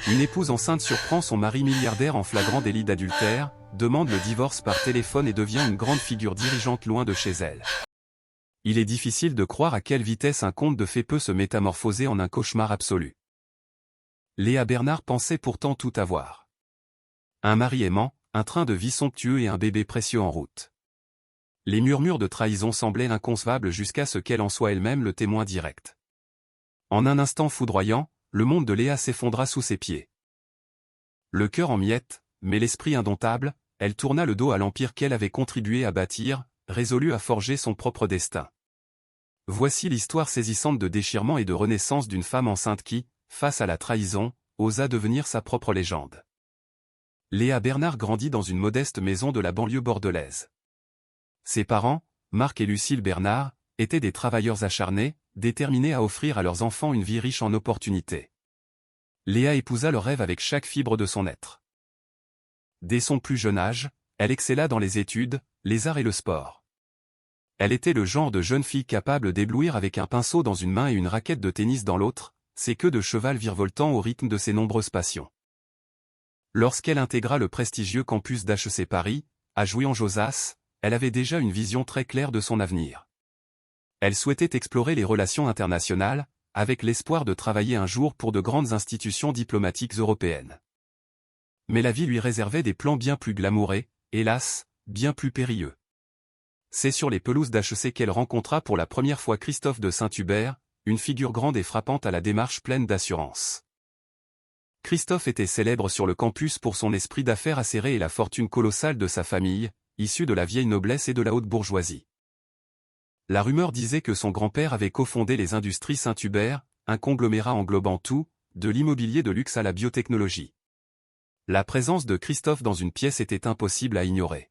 Une épouse enceinte surprend son mari milliardaire en flagrant délit d'adultère, demande le divorce par téléphone et devient une grande figure dirigeante loin de chez elle. Il est difficile de croire à quelle vitesse un conte de fées peut se métamorphoser en un cauchemar absolu. Léa Bernard pensait pourtant tout avoir. Un mari aimant, un train de vie somptueux et un bébé précieux en route. Les murmures de trahison semblaient inconcevables jusqu'à ce qu'elle en soit elle-même le témoin direct. En un instant foudroyant, le monde de Léa s'effondra sous ses pieds. Le cœur en miettes, mais l'esprit indomptable, elle tourna le dos à l'empire qu'elle avait contribué à bâtir, résolue à forger son propre destin. Voici l'histoire saisissante de déchirement et de renaissance d'une femme enceinte qui, face à la trahison, osa devenir sa propre légende. Léa Bernard grandit dans une modeste maison de la banlieue bordelaise. Ses parents, Marc et Lucille Bernard, étaient des travailleurs acharnés, déterminés à offrir à leurs enfants une vie riche en opportunités. Léa épousa leur rêve avec chaque fibre de son être. Dès son plus jeune âge, elle excella dans les études, les arts et le sport. Elle était le genre de jeune fille capable d'éblouir avec un pinceau dans une main et une raquette de tennis dans l'autre, ses queues de cheval virevoltant au rythme de ses nombreuses passions. Lorsqu'elle intégra le prestigieux campus d'HEC Paris, à Jouy-en-Josas, elle avait déjà une vision très claire de son avenir. Elle souhaitait explorer les relations internationales, avec l'espoir de travailler un jour pour de grandes institutions diplomatiques européennes. Mais la vie lui réservait des plans bien plus glamourés, hélas, bien plus périlleux. C'est sur les pelouses d'HEC qu'elle rencontra pour la première fois Christophe de Saint-Hubert, une figure grande et frappante à la démarche pleine d'assurance. Christophe était célèbre sur le campus pour son esprit d'affaires acéré et la fortune colossale de sa famille, issue de la vieille noblesse et de la haute bourgeoisie. La rumeur disait que son grand-père avait cofondé les Industries Saint-Hubert, un conglomérat englobant tout, de l'immobilier de luxe à la biotechnologie. La présence de Christophe dans une pièce était impossible à ignorer.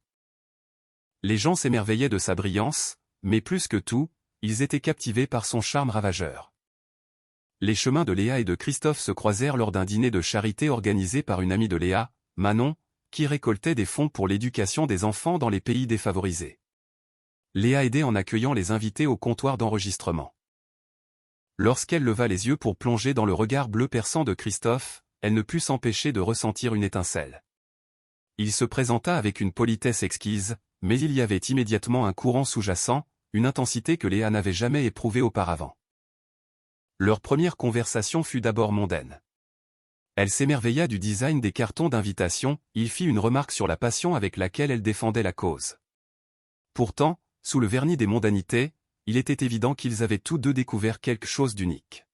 Les gens s'émerveillaient de sa brillance, mais plus que tout, ils étaient captivés par son charme ravageur. Les chemins de Léa et de Christophe se croisèrent lors d'un dîner de charité organisé par une amie de Léa, Manon, qui récoltait des fonds pour l'éducation des enfants dans les pays défavorisés. Léa aidait en accueillant les invités au comptoir d'enregistrement. Lorsqu'elle leva les yeux pour plonger dans le regard bleu perçant de Christophe, elle ne put s'empêcher de ressentir une étincelle. Il se présenta avec une politesse exquise, mais il y avait immédiatement un courant sous-jacent, une intensité que Léa n'avait jamais éprouvée auparavant. Leur première conversation fut d'abord mondaine. Elle s'émerveilla du design des cartons d'invitation, il fit une remarque sur la passion avec laquelle elle défendait la cause. Pourtant, sous le vernis des mondanités, il était évident qu'ils avaient tous deux découvert quelque chose d'unique.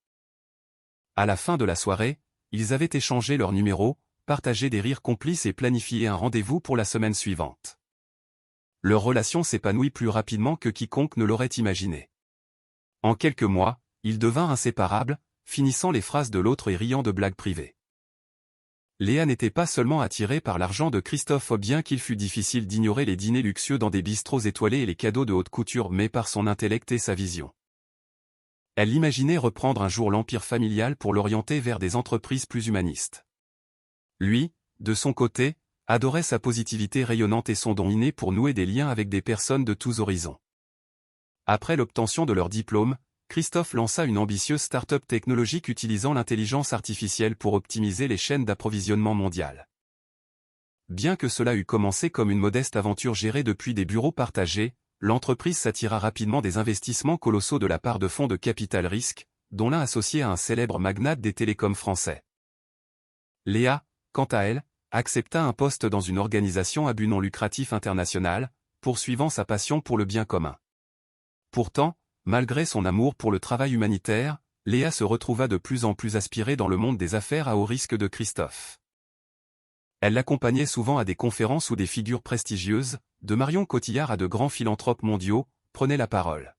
À la fin de la soirée, ils avaient échangé leurs numéros, partagé des rires complices et planifié un rendez-vous pour la semaine suivante. Leur relation s'épanouit plus rapidement que quiconque ne l'aurait imaginé. En quelques mois, ils devinrent inséparables, finissant les phrases de l'autre et riant de blagues privées. Léa n'était pas seulement attirée par l'argent de Christophe bien qu'il fût difficile d'ignorer les dîners luxueux dans des bistrots étoilés et les cadeaux de haute couture mais par son intellect et sa vision. Elle imaginait reprendre un jour l'empire familial pour l'orienter vers des entreprises plus humanistes. Lui, de son côté, adorait sa positivité rayonnante et son don inné pour nouer des liens avec des personnes de tous horizons. Après l'obtention de leur diplôme, Christophe lança une ambitieuse start-up technologique utilisant l'intelligence artificielle pour optimiser les chaînes d'approvisionnement mondiales. Bien que cela eût commencé comme une modeste aventure gérée depuis des bureaux partagés, l'entreprise s'attira rapidement des investissements colossaux de la part de fonds de capital risque, dont l'un associé à un célèbre magnate des télécoms français. Léa, quant à elle, accepta un poste dans une organisation à but non lucratif international, poursuivant sa passion pour le bien commun. Pourtant, malgré son amour pour le travail humanitaire, Léa se retrouva de plus en plus aspirée dans le monde des affaires à haut risque de Christophe. Elle l'accompagnait souvent à des conférences où des figures prestigieuses, de Marion Cotillard à de grands philanthropes mondiaux, prenaient la parole.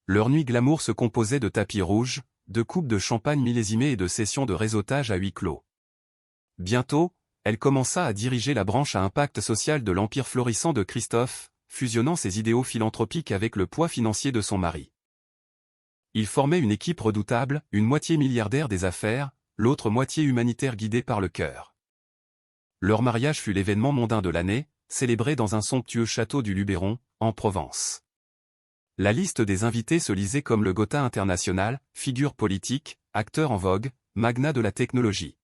Leur nuit glamour se composait de tapis rouges, de coupes de champagne millésimées et de sessions de réseautage à huis clos. Bientôt, elle commença à diriger la branche à impact social de l'empire florissant de Christophe, fusionnant ses idéaux philanthropiques avec le poids financier de son mari. Ils formaient une équipe redoutable, une moitié milliardaire des affaires, l'autre moitié humanitaire guidée par le cœur. Leur mariage fut l'événement mondain de l'année, célébré dans un somptueux château du Luberon, en Provence. La liste des invités se lisait comme le Gotha international, figure politique, acteur en vogue, magnat de la technologie.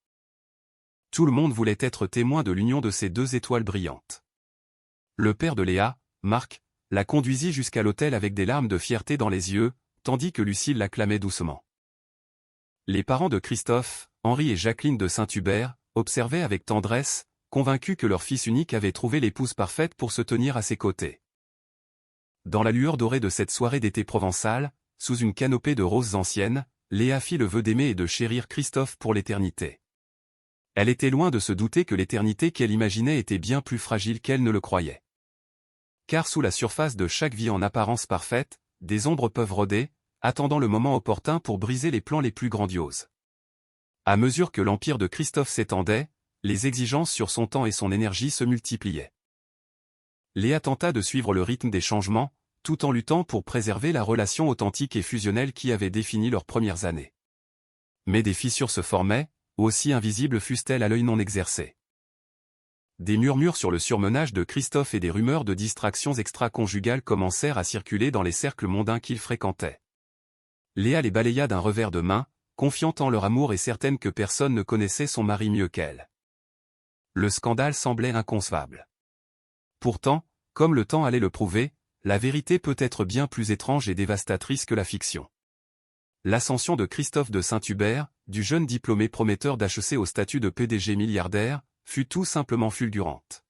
Tout le monde voulait être témoin de l'union de ces deux étoiles brillantes. Le père de Léa, Marc, la conduisit jusqu'à l'autel avec des larmes de fierté dans les yeux, tandis que Lucille l'acclamait doucement. Les parents de Christophe, Henri et Jacqueline de Saint-Hubert, observaient avec tendresse, convaincus que leur fils unique avait trouvé l'épouse parfaite pour se tenir à ses côtés. Dans la lueur dorée de cette soirée d'été provençale, sous une canopée de roses anciennes, Léa fit le vœu d'aimer et de chérir Christophe pour l'éternité. Elle était loin de se douter que l'éternité qu'elle imaginait était bien plus fragile qu'elle ne le croyait. Car sous la surface de chaque vie en apparence parfaite, des ombres peuvent rôder, attendant le moment opportun pour briser les plans les plus grandioses. À mesure que l'empire de Christophe s'étendait, les exigences sur son temps et son énergie se multipliaient. Léa tenta de suivre le rythme des changements, tout en luttant pour préserver la relation authentique et fusionnelle qui avait défini leurs premières années. Mais des fissures se formaient, aussi invisibles fussent-elles à l'œil non exercé. Des murmures sur le surmenage de Christophe et des rumeurs de distractions extra-conjugales commencèrent à circuler dans les cercles mondains qu'il fréquentait. Léa les balaya d'un revers de main, confiant en leur amour et certaine que personne ne connaissait son mari mieux qu'elle. Le scandale semblait inconcevable. Pourtant, comme le temps allait le prouver, la vérité peut être bien plus étrange et dévastatrice que la fiction. L'ascension de Christophe de Saint-Hubert, du jeune diplômé prometteur d'HEC au statut de PDG milliardaire, fut tout simplement fulgurante.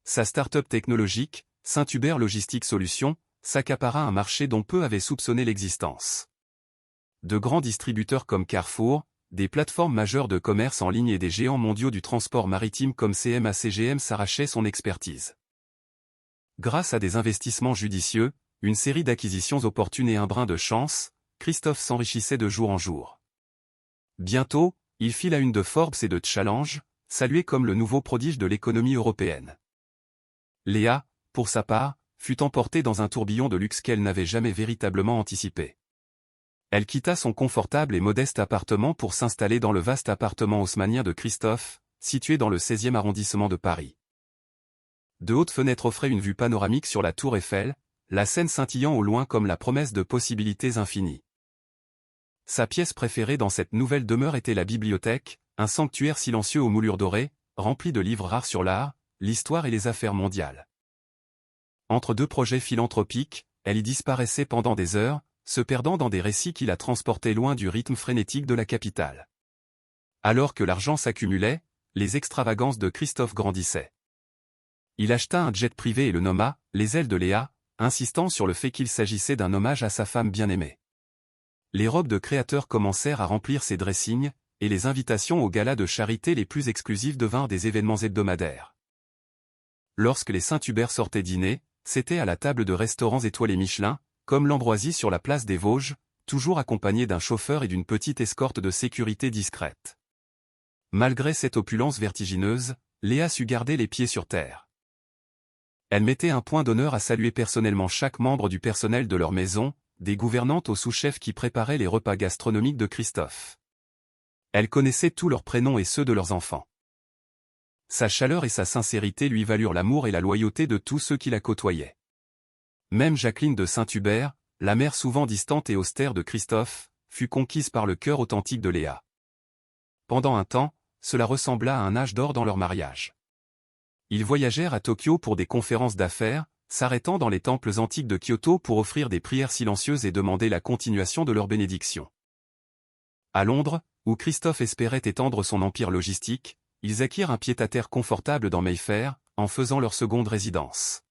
Sa start-up technologique, Saint-Hubert Logistique Solutions, s'accapara un marché dont peu avaient soupçonné l'existence. De grands distributeurs comme Carrefour, des plateformes majeures de commerce en ligne et des géants mondiaux du transport maritime comme CMA-CGM s'arrachaient son expertise. Grâce à des investissements judicieux, une série d'acquisitions opportunes et un brin de chance, Christophe s'enrichissait de jour en jour. Bientôt, il fit la une de Forbes et de Challenge, salué comme le nouveau prodige de l'économie européenne. Léa, pour sa part, fut emportée dans un tourbillon de luxe qu'elle n'avait jamais véritablement anticipé. Elle quitta son confortable et modeste appartement pour s'installer dans le vaste appartement haussmannien de Christophe, situé dans le 16e arrondissement de Paris. De hautes fenêtres offraient une vue panoramique sur la tour Eiffel, la Seine scintillant au loin comme la promesse de possibilités infinies. Sa pièce préférée dans cette nouvelle demeure était la bibliothèque, un sanctuaire silencieux aux moulures dorées, rempli de livres rares sur l'art, l'histoire et les affaires mondiales. Entre deux projets philanthropiques, elle y disparaissait pendant des heures, se perdant dans des récits qui la transportaient loin du rythme frénétique de la capitale. Alors que l'argent s'accumulait, les extravagances de Christophe grandissaient. Il acheta un jet privé et le nomma « Les ailes de Léa », insistant sur le fait qu'il s'agissait d'un hommage à sa femme bien-aimée. Les robes de créateurs commencèrent à remplir ses dressings, et les invitations aux galas de charité les plus exclusives devinrent des événements hebdomadaires. Lorsque les Saint-Hubert sortaient dîner, c'était à la table de restaurants étoilés Michelin, comme l'Ambroisie sur la place des Vosges, toujours accompagné d'un chauffeur et d'une petite escorte de sécurité discrète. Malgré cette opulence vertigineuse, Léa sut garder les pieds sur terre. Elle mettait un point d'honneur à saluer personnellement chaque membre du personnel de leur maison, des gouvernantes aux sous-chefs qui préparaient les repas gastronomiques de Christophe. Elle connaissait tous leurs prénoms et ceux de leurs enfants. Sa chaleur et sa sincérité lui valurent l'amour et la loyauté de tous ceux qui la côtoyaient. Même Jacqueline de Saint-Hubert, la mère souvent distante et austère de Christophe, fut conquise par le cœur authentique de Léa. Pendant un temps, cela ressembla à un âge d'or dans leur mariage. Ils voyagèrent à Tokyo pour des conférences d'affaires, s'arrêtant dans les temples antiques de Kyoto pour offrir des prières silencieuses et demander la continuation de leur bénédiction. À Londres, où Christophe espérait étendre son empire logistique, ils acquirent un pied-à-terre confortable dans Mayfair, en faisant leur seconde résidence.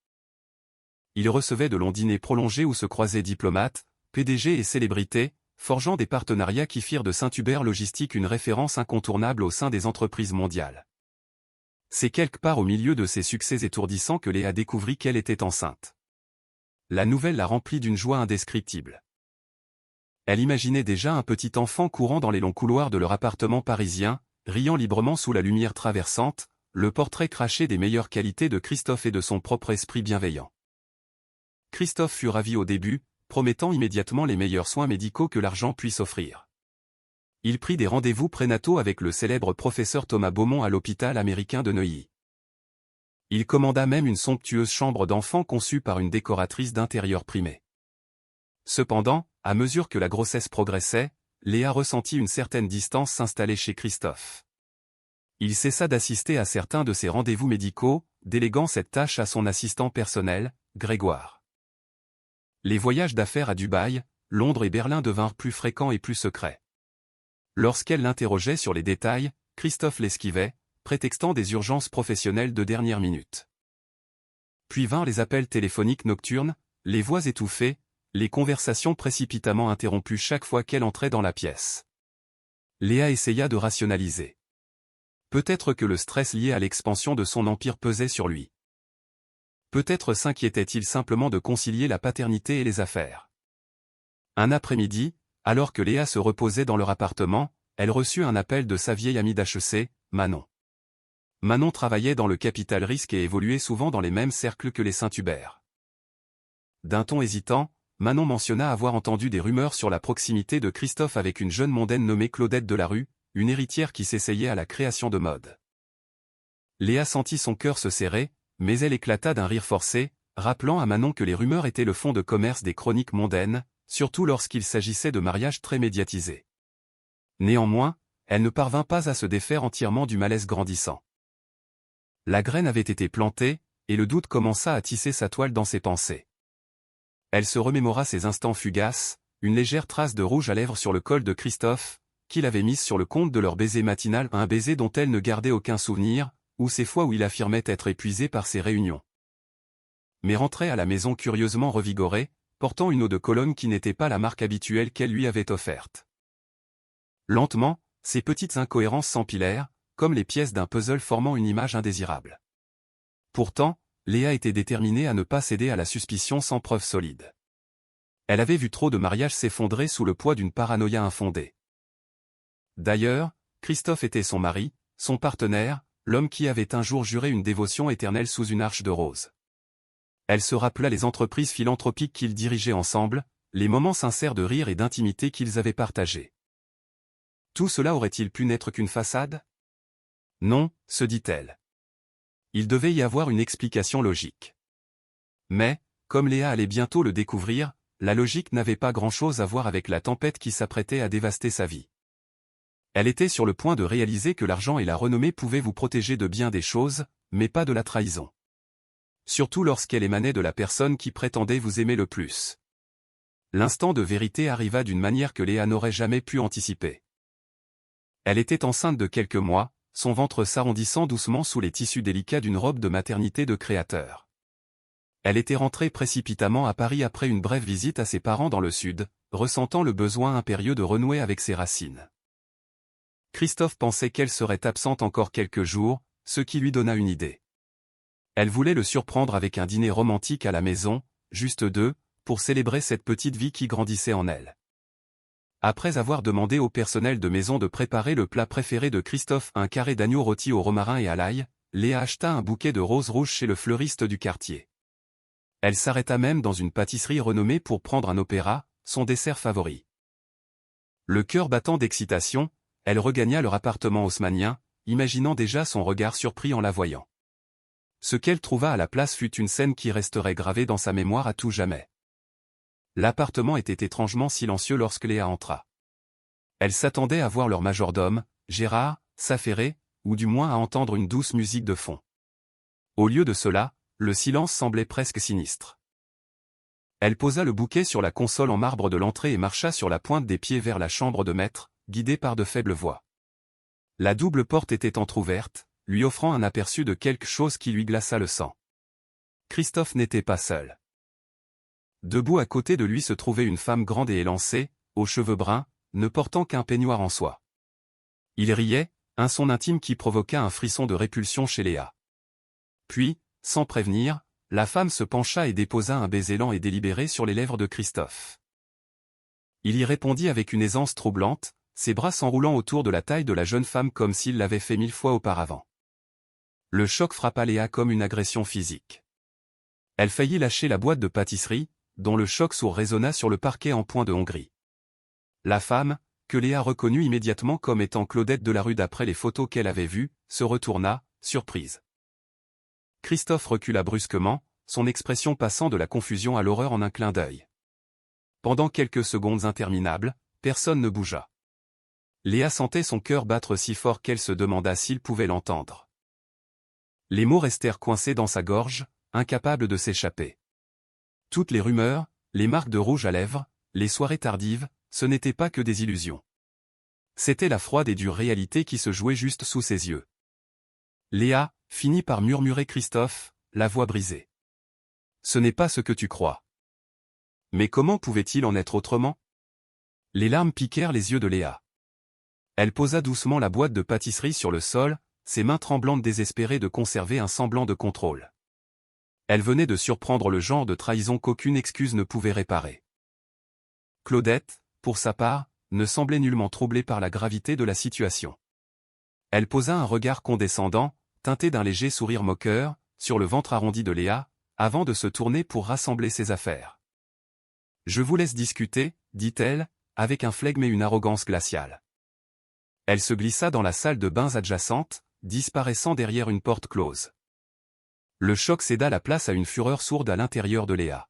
Ils recevaient de longs dîners prolongés où se croisaient diplomates, PDG et célébrités, forgeant des partenariats qui firent de Saint-Hubert Logistique une référence incontournable au sein des entreprises mondiales. C'est quelque part au milieu de ces succès étourdissants que Léa découvrit qu'elle était enceinte. La nouvelle la remplit d'une joie indescriptible. Elle imaginait déjà un petit enfant courant dans les longs couloirs de leur appartement parisien, riant librement sous la lumière traversante, le portrait craché des meilleures qualités de Christophe et de son propre esprit bienveillant. Christophe fut ravi au début, promettant immédiatement les meilleurs soins médicaux que l'argent puisse offrir. Il prit des rendez-vous prénataux avec le célèbre professeur Thomas Beaumont à l'hôpital américain de Neuilly. Il commanda même une somptueuse chambre d'enfant conçue par une décoratrice d'intérieur primée. Cependant, à mesure que la grossesse progressait, Léa ressentit une certaine distance s'installer chez Christophe. Il cessa d'assister à certains de ses rendez-vous médicaux, déléguant cette tâche à son assistant personnel, Grégoire. Les voyages d'affaires à Dubaï, Londres et Berlin devinrent plus fréquents et plus secrets. Lorsqu'elle l'interrogeait sur les détails, Christophe l'esquivait, prétextant des urgences professionnelles de dernière minute. Puis vinrent les appels téléphoniques nocturnes, les voix étouffées, les conversations précipitamment interrompues chaque fois qu'elle entrait dans la pièce. Léa essaya de rationaliser. Peut-être que le stress lié à l'expansion de son empire pesait sur lui. Peut-être s'inquiétait-il simplement de concilier la paternité et les affaires. Un après-midi, alors que Léa se reposait dans leur appartement, elle reçut un appel de sa vieille amie d'HEC, Manon. Manon travaillait dans le capital risque et évoluait souvent dans les mêmes cercles que les Saint-Hubert. D'un ton hésitant, Manon mentionna avoir entendu des rumeurs sur la proximité de Christophe avec une jeune mondaine nommée Claudette Delarue, une héritière qui s'essayait à la création de mode. Léa sentit son cœur se serrer, mais elle éclata d'un rire forcé, rappelant à Manon que les rumeurs étaient le fonds de commerce des chroniques mondaines, surtout lorsqu'il s'agissait de mariages très médiatisés. Néanmoins, elle ne parvint pas à se défaire entièrement du malaise grandissant. La graine avait été plantée, et le doute commença à tisser sa toile dans ses pensées. Elle se remémora ces instants fugaces, une légère trace de rouge à lèvres sur le col de Christophe, qu'il avait mise sur le compte de leur baiser matinal, un baiser dont elle ne gardait aucun souvenir, ou ces fois où il affirmait être épuisé par ses réunions. Mais rentrait à la maison curieusement revigorée, portant une eau de Cologne qui n'était pas la marque habituelle qu'elle lui avait offerte. Lentement, ces petites incohérences s'empilèrent, comme les pièces d'un puzzle formant une image indésirable. Pourtant, Léa était déterminée à ne pas céder à la suspicion sans preuve solide. Elle avait vu trop de mariages s'effondrer sous le poids d'une paranoïa infondée. D'ailleurs, Christophe était son mari, son partenaire, l'homme qui avait un jour juré une dévotion éternelle sous une arche de rose. Elle se rappela les entreprises philanthropiques qu'ils dirigeaient ensemble, les moments sincères de rire et d'intimité qu'ils avaient partagés. Tout cela aurait-il pu n'être qu'une façade? Non, se dit-elle. Il devait y avoir une explication logique. Mais, comme Léa allait bientôt le découvrir, la logique n'avait pas grand-chose à voir avec la tempête qui s'apprêtait à dévaster sa vie. Elle était sur le point de réaliser que l'argent et la renommée pouvaient vous protéger de bien des choses, mais pas de la trahison. Surtout lorsqu'elle émanait de la personne qui prétendait vous aimer le plus. L'instant de vérité arriva d'une manière que Léa n'aurait jamais pu anticiper. Elle était enceinte de quelques mois, son ventre s'arrondissant doucement sous les tissus délicats d'une robe de maternité de créateur. Elle était rentrée précipitamment à Paris après une brève visite à ses parents dans le sud, ressentant le besoin impérieux de renouer avec ses racines. Christophe pensait qu'elle serait absente encore quelques jours, ce qui lui donna une idée. Elle voulait le surprendre avec un dîner romantique à la maison, juste deux, pour célébrer cette petite vie qui grandissait en elle. Après avoir demandé au personnel de maison de préparer le plat préféré de Christophe, un carré d'agneau rôti au romarin et à l'ail, Léa acheta un bouquet de roses rouges chez le fleuriste du quartier. Elle s'arrêta même dans une pâtisserie renommée pour prendre un opéra, son dessert favori. Le cœur battant d'excitation, elle regagna leur appartement haussmannien, imaginant déjà son regard surpris en la voyant. Ce qu'elle trouva à la place fut une scène qui resterait gravée dans sa mémoire à tout jamais. L'appartement était étrangement silencieux lorsque Léa entra. Elle s'attendait à voir leur majordome, Gérard, s'affairer, ou du moins à entendre une douce musique de fond. Au lieu de cela, le silence semblait presque sinistre. Elle posa le bouquet sur la console en marbre de l'entrée et marcha sur la pointe des pieds vers la chambre de maître, guidée par de faibles voix. La double porte était entr'ouverte, lui offrant un aperçu de quelque chose qui lui glaça le sang. Christophe n'était pas seul. Debout à côté de lui se trouvait une femme grande et élancée, aux cheveux bruns, ne portant qu'un peignoir en soie. Il riait, un son intime qui provoqua un frisson de répulsion chez Léa. Puis, sans prévenir, la femme se pencha et déposa un baiser lent et délibéré sur les lèvres de Christophe. Il y répondit avec une aisance troublante, ses bras s'enroulant autour de la taille de la jeune femme comme s'il l'avait fait 1000 fois auparavant. Le choc frappa Léa comme une agression physique. Elle faillit lâcher la boîte de pâtisserie, dont le choc sourd résonna sur le parquet en point de Hongrie. La femme, que Léa reconnut immédiatement comme étant Claudette Delarue d'après les photos qu'elle avait vues, se retourna, surprise. Christophe recula brusquement, son expression passant de la confusion à l'horreur en un clin d'œil. Pendant quelques secondes interminables, personne ne bougea. Léa sentait son cœur battre si fort qu'elle se demanda s'il pouvait l'entendre. Les mots restèrent coincés dans sa gorge, incapables de s'échapper. Toutes les rumeurs, les marques de rouge à lèvres, les soirées tardives, ce n'étaient pas que des illusions. C'était la froide et dure réalité qui se jouait juste sous ses yeux. Léa, finit par murmurer Christophe, la voix brisée. Ce n'est pas ce que tu crois. Mais comment pouvait-il en être autrement? Les larmes piquèrent les yeux de Léa. Elle posa doucement la boîte de pâtisserie sur le sol, ses mains tremblantes désespérées de conserver un semblant de contrôle. Elle venait de surprendre le genre de trahison qu'aucune excuse ne pouvait réparer. Claudette, pour sa part, ne semblait nullement troublée par la gravité de la situation. Elle posa un regard condescendant, teinté d'un léger sourire moqueur, sur le ventre arrondi de Léa, avant de se tourner pour rassembler ses affaires. « Je vous laisse discuter, dit-elle, avec un flegme et une arrogance glaciale. Elle se glissa dans la salle de bains adjacente, disparaissant derrière une porte close. Le choc céda la place à une fureur sourde à l'intérieur de Léa.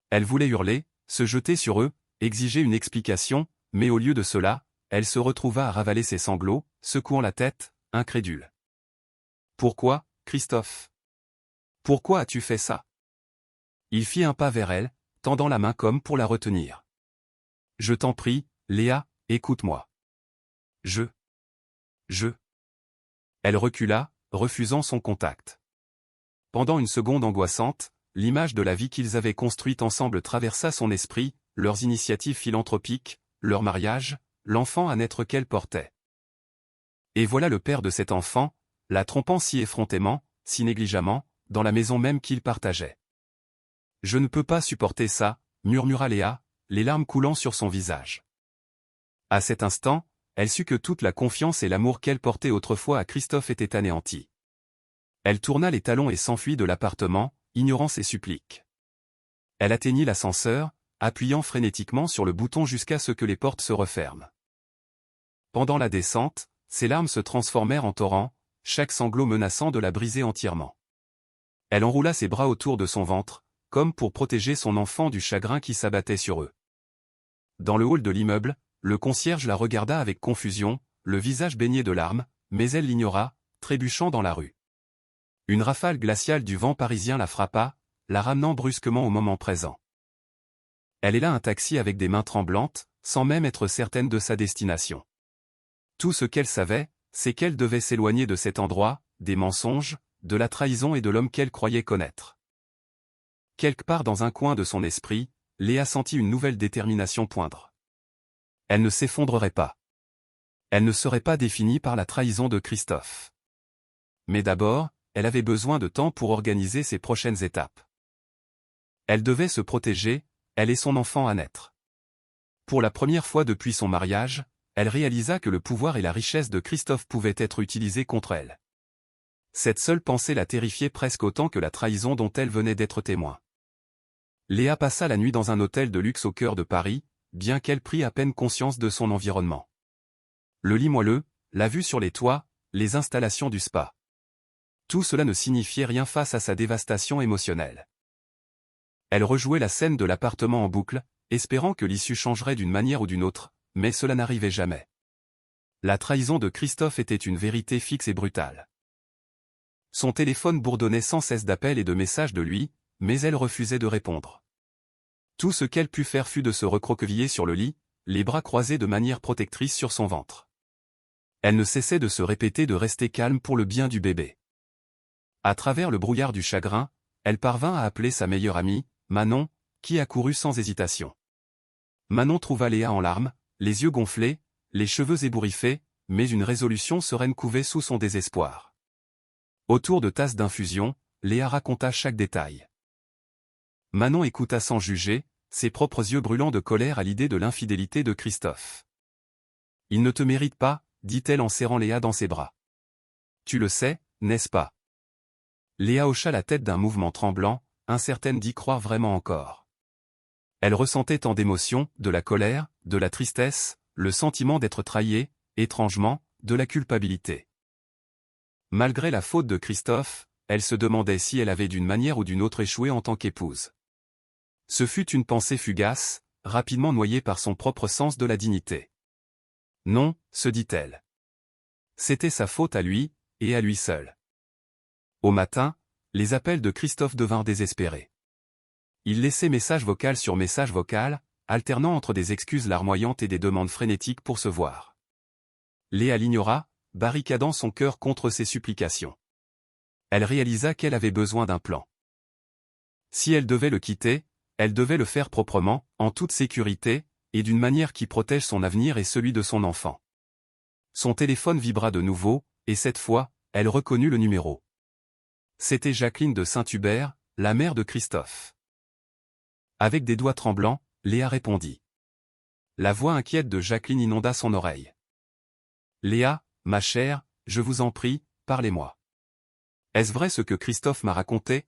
Elle voulait hurler, se jeter sur eux, exiger une explication, mais au lieu de cela, elle se retrouva à ravaler ses sanglots, secouant la tête, incrédule. « Pourquoi, Christophe? Pourquoi as-tu fait ça ?» Il fit un pas vers elle, tendant la main comme pour la retenir. « Je t'en prie, Léa, écoute-moi. Je. » Elle recula, refusant son contact. Pendant une seconde angoissante, l'image de la vie qu'ils avaient construite ensemble traversa son esprit, leurs initiatives philanthropiques, leur mariage, l'enfant à naître qu'elle portait. Et voilà le père de cet enfant, la trompant si effrontément, si négligemment, dans la maison même qu'ils partageaient. « Je ne peux pas supporter ça, » murmura Léa, les larmes coulant sur son visage. À cet instant, elle sut que toute la confiance et l'amour qu'elle portait autrefois à Christophe étaient anéantis. Elle tourna les talons et s'enfuit de l'appartement, ignorant ses suppliques. Elle atteignit l'ascenseur, appuyant frénétiquement sur le bouton jusqu'à ce que les portes se referment. Pendant la descente, ses larmes se transformèrent en torrents, chaque sanglot menaçant de la briser entièrement. Elle enroula ses bras autour de son ventre, comme pour protéger son enfant du chagrin qui s'abattait sur eux. Dans le hall de l'immeuble, le concierge la regarda avec confusion, le visage baigné de larmes, mais elle l'ignora, trébuchant dans la rue. Une rafale glaciale du vent parisien la frappa, la ramenant brusquement au moment présent. Elle héla un taxi avec des mains tremblantes, sans même être certaine de sa destination. Tout ce qu'elle savait, c'est qu'elle devait s'éloigner de cet endroit, des mensonges, de la trahison et de l'homme qu'elle croyait connaître. Quelque part dans un coin de son esprit, Léa sentit une nouvelle détermination poindre. Elle ne s'effondrerait pas. Elle ne serait pas définie par la trahison de Christophe. Mais d'abord, elle avait besoin de temps pour organiser ses prochaines étapes. Elle devait se protéger, elle et son enfant à naître. Pour la première fois depuis son mariage, elle réalisa que le pouvoir et la richesse de Christophe pouvaient être utilisés contre elle. Cette seule pensée la terrifiait presque autant que la trahison dont elle venait d'être témoin. Léa passa la nuit dans un hôtel de luxe au cœur de Paris, bien qu'elle prît à peine conscience de son environnement. Le lit moelleux, la vue sur les toits, les installations du spa. Tout cela ne signifiait rien face à sa dévastation émotionnelle. Elle rejouait la scène de l'appartement en boucle, espérant que l'issue changerait d'une manière ou d'une autre, mais cela n'arrivait jamais. La trahison de Christophe était une vérité fixe et brutale. Son téléphone bourdonnait sans cesse d'appels et de messages de lui, mais elle refusait de répondre. Tout ce qu'elle put faire fut de se recroqueviller sur le lit, les bras croisés de manière protectrice sur son ventre. Elle ne cessait de se répéter de rester calme pour le bien du bébé. À travers le brouillard du chagrin, elle parvint à appeler sa meilleure amie, Manon, qui accourut sans hésitation. Manon trouva Léa en larmes, les yeux gonflés, les cheveux ébouriffés, mais une résolution sereine couvait sous son désespoir. Autour de tasses d'infusion, Léa raconta chaque détail. Manon écouta sans juger, ses propres yeux brûlants de colère à l'idée de l'infidélité de Christophe. « Il ne te mérite pas, dit-elle en serrant Léa dans ses bras. Tu le sais, n'est-ce pas ?» Léa hocha la tête d'un mouvement tremblant, incertaine d'y croire vraiment encore. Elle ressentait tant d'émotions, de la colère, de la tristesse, le sentiment d'être trahie, étrangement, de la culpabilité. Malgré la faute de Christophe, elle se demandait si elle avait d'une manière ou d'une autre échoué en tant qu'épouse. Ce fut une pensée fugace, rapidement noyée par son propre sens de la dignité. Non, se dit-elle. C'était sa faute à lui, et à lui seul. Au matin, les appels de Christophe devinrent désespérés. Il laissait message vocal sur message vocal, alternant entre des excuses larmoyantes et des demandes frénétiques pour se voir. Léa l'ignora, barricadant son cœur contre ses supplications. Elle réalisa qu'elle avait besoin d'un plan. Si elle devait le quitter, elle devait le faire proprement, en toute sécurité, et d'une manière qui protège son avenir et celui de son enfant. Son téléphone vibra de nouveau, et cette fois, elle reconnut le numéro. C'était Jacqueline de Saint-Hubert, la mère de Christophe. Avec des doigts tremblants, Léa répondit. La voix inquiète de Jacqueline inonda son oreille. Léa, ma chère, je vous en prie, parlez-moi. Est-ce vrai ce que Christophe m'a raconté?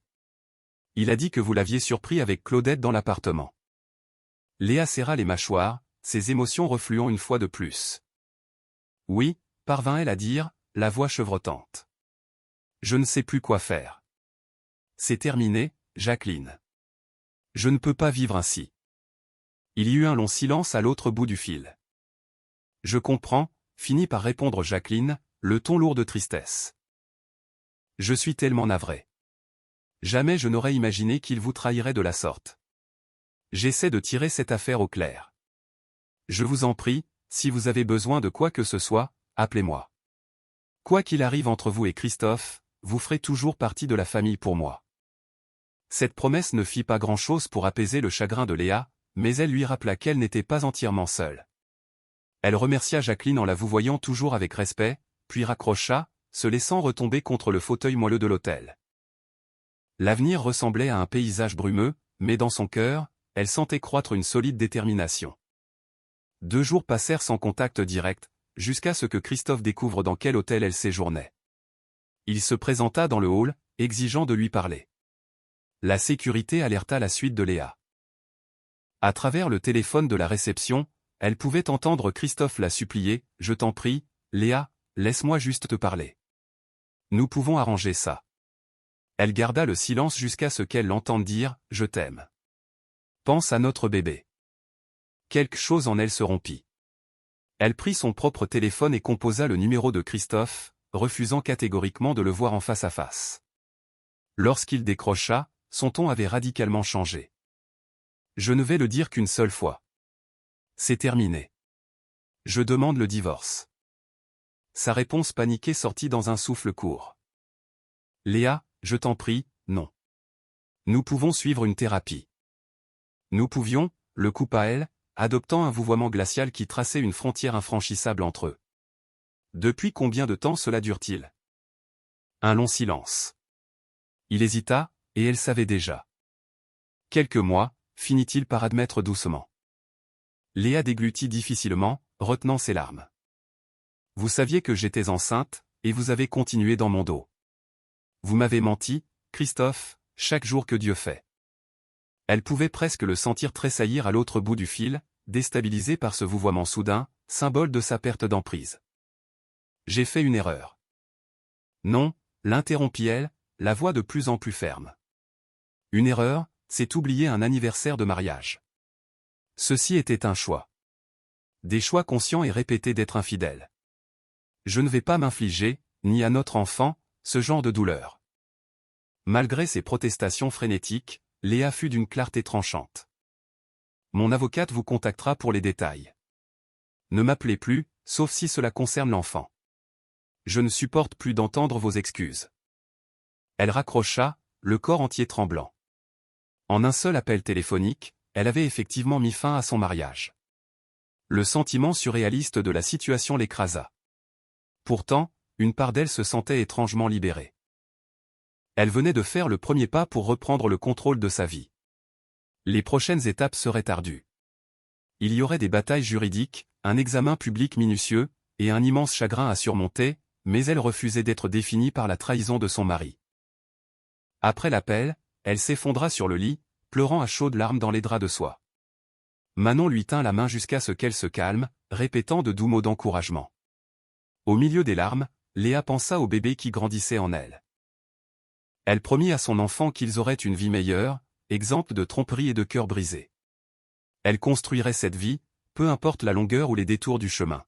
Il a dit que vous l'aviez surpris avec Claudette dans l'appartement. Léa serra les mâchoires, ses émotions refluant une fois de plus. Oui, parvint-elle à dire, la voix chevrotante. Je ne sais plus quoi faire. C'est terminé, Jacqueline. Je ne peux pas vivre ainsi. Il y eut un long silence à l'autre bout du fil. Je comprends, finit par répondre Jacqueline, le ton lourd de tristesse. Je suis tellement navré. Jamais je n'aurais imaginé qu'il vous trahirait de la sorte. J'essaie de tirer cette affaire au clair. Je vous en prie, si vous avez besoin de quoi que ce soit, appelez-moi. Quoi qu'il arrive entre vous et Christophe, vous ferez toujours partie de la famille pour moi. Cette promesse ne fit pas grand-chose pour apaiser le chagrin de Léa, mais elle lui rappela qu'elle n'était pas entièrement seule. Elle remercia Jacqueline en la vouvoyant toujours avec respect, puis raccrocha, se laissant retomber contre le fauteuil moelleux de l'hôtel. L'avenir ressemblait à un paysage brumeux, mais dans son cœur, elle sentait croître une solide détermination. 2 jours passèrent sans contact direct, jusqu'à ce que Christophe découvre dans quel hôtel elle séjournait. Il se présenta dans le hall, exigeant de lui parler. La sécurité alerta la suite de Léa. À travers le téléphone de la réception, elle pouvait entendre Christophe la supplier, « Je t'en prie, Léa, laisse-moi juste te parler. Nous pouvons arranger ça. » Elle garda le silence jusqu'à ce qu'elle l'entende dire, « Je t'aime. Pense à notre bébé. » Quelque chose en elle se rompit. Elle prit son propre téléphone et composa le numéro de Christophe, refusant catégoriquement de le voir en face à face. Lorsqu'il décrocha, son ton avait radicalement changé. « Je ne vais le dire qu'une seule fois. C'est terminé. Je demande le divorce. » Sa réponse paniquée sortit dans un souffle court. « Léa, je t'en prie, non. Nous pouvons suivre une thérapie. » Nous pouvions, le couple à elle, adoptant un vouvoiement glacial qui traçait une frontière infranchissable entre eux. Depuis combien de temps cela dure-t-il? Un long silence. Il hésita, et elle savait déjà. Quelques mois, finit-il par admettre doucement. Léa déglutit difficilement, retenant ses larmes. Vous saviez que j'étais enceinte, et vous avez continué dans mon dos. Vous m'avez menti, Christophe, chaque jour que Dieu fait. Elle pouvait presque le sentir tressaillir à l'autre bout du fil, déstabilisé par ce vouvoiement soudain, symbole de sa perte d'emprise. J'ai fait une erreur. Non, l'interrompit-elle, la voix de plus en plus ferme. Une erreur, c'est oublier un anniversaire de mariage. Ceci était un choix. Des choix conscients et répétés d'être infidèle. Je ne vais pas m'infliger, ni à notre enfant, ce genre de douleur. Malgré ses protestations frénétiques, Léa fut d'une clarté tranchante. Mon avocate vous contactera pour les détails. Ne m'appelez plus, sauf si cela concerne l'enfant. Je ne supporte plus d'entendre vos excuses. Elle raccrocha, le corps entier tremblant. En un seul appel téléphonique, elle avait effectivement mis fin à son mariage. Le sentiment surréaliste de la situation l'écrasa. Pourtant, une part d'elle se sentait étrangement libérée. Elle venait de faire le premier pas pour reprendre le contrôle de sa vie. Les prochaines étapes seraient ardues. Il y aurait des batailles juridiques, un examen public minutieux, et un immense chagrin à surmonter, mais elle refusait d'être définie par la trahison de son mari. Après l'appel, elle s'effondra sur le lit, pleurant à chaudes larmes dans les draps de soie. Manon lui tint la main jusqu'à ce qu'elle se calme, répétant de doux mots d'encouragement. Au milieu des larmes, Léa pensa au bébé qui grandissait en elle. Elle promit à son enfant qu'ils auraient une vie meilleure, exempte de tromperie et de cœur brisé. Elle construirait cette vie, peu importe la longueur ou les détours du chemin.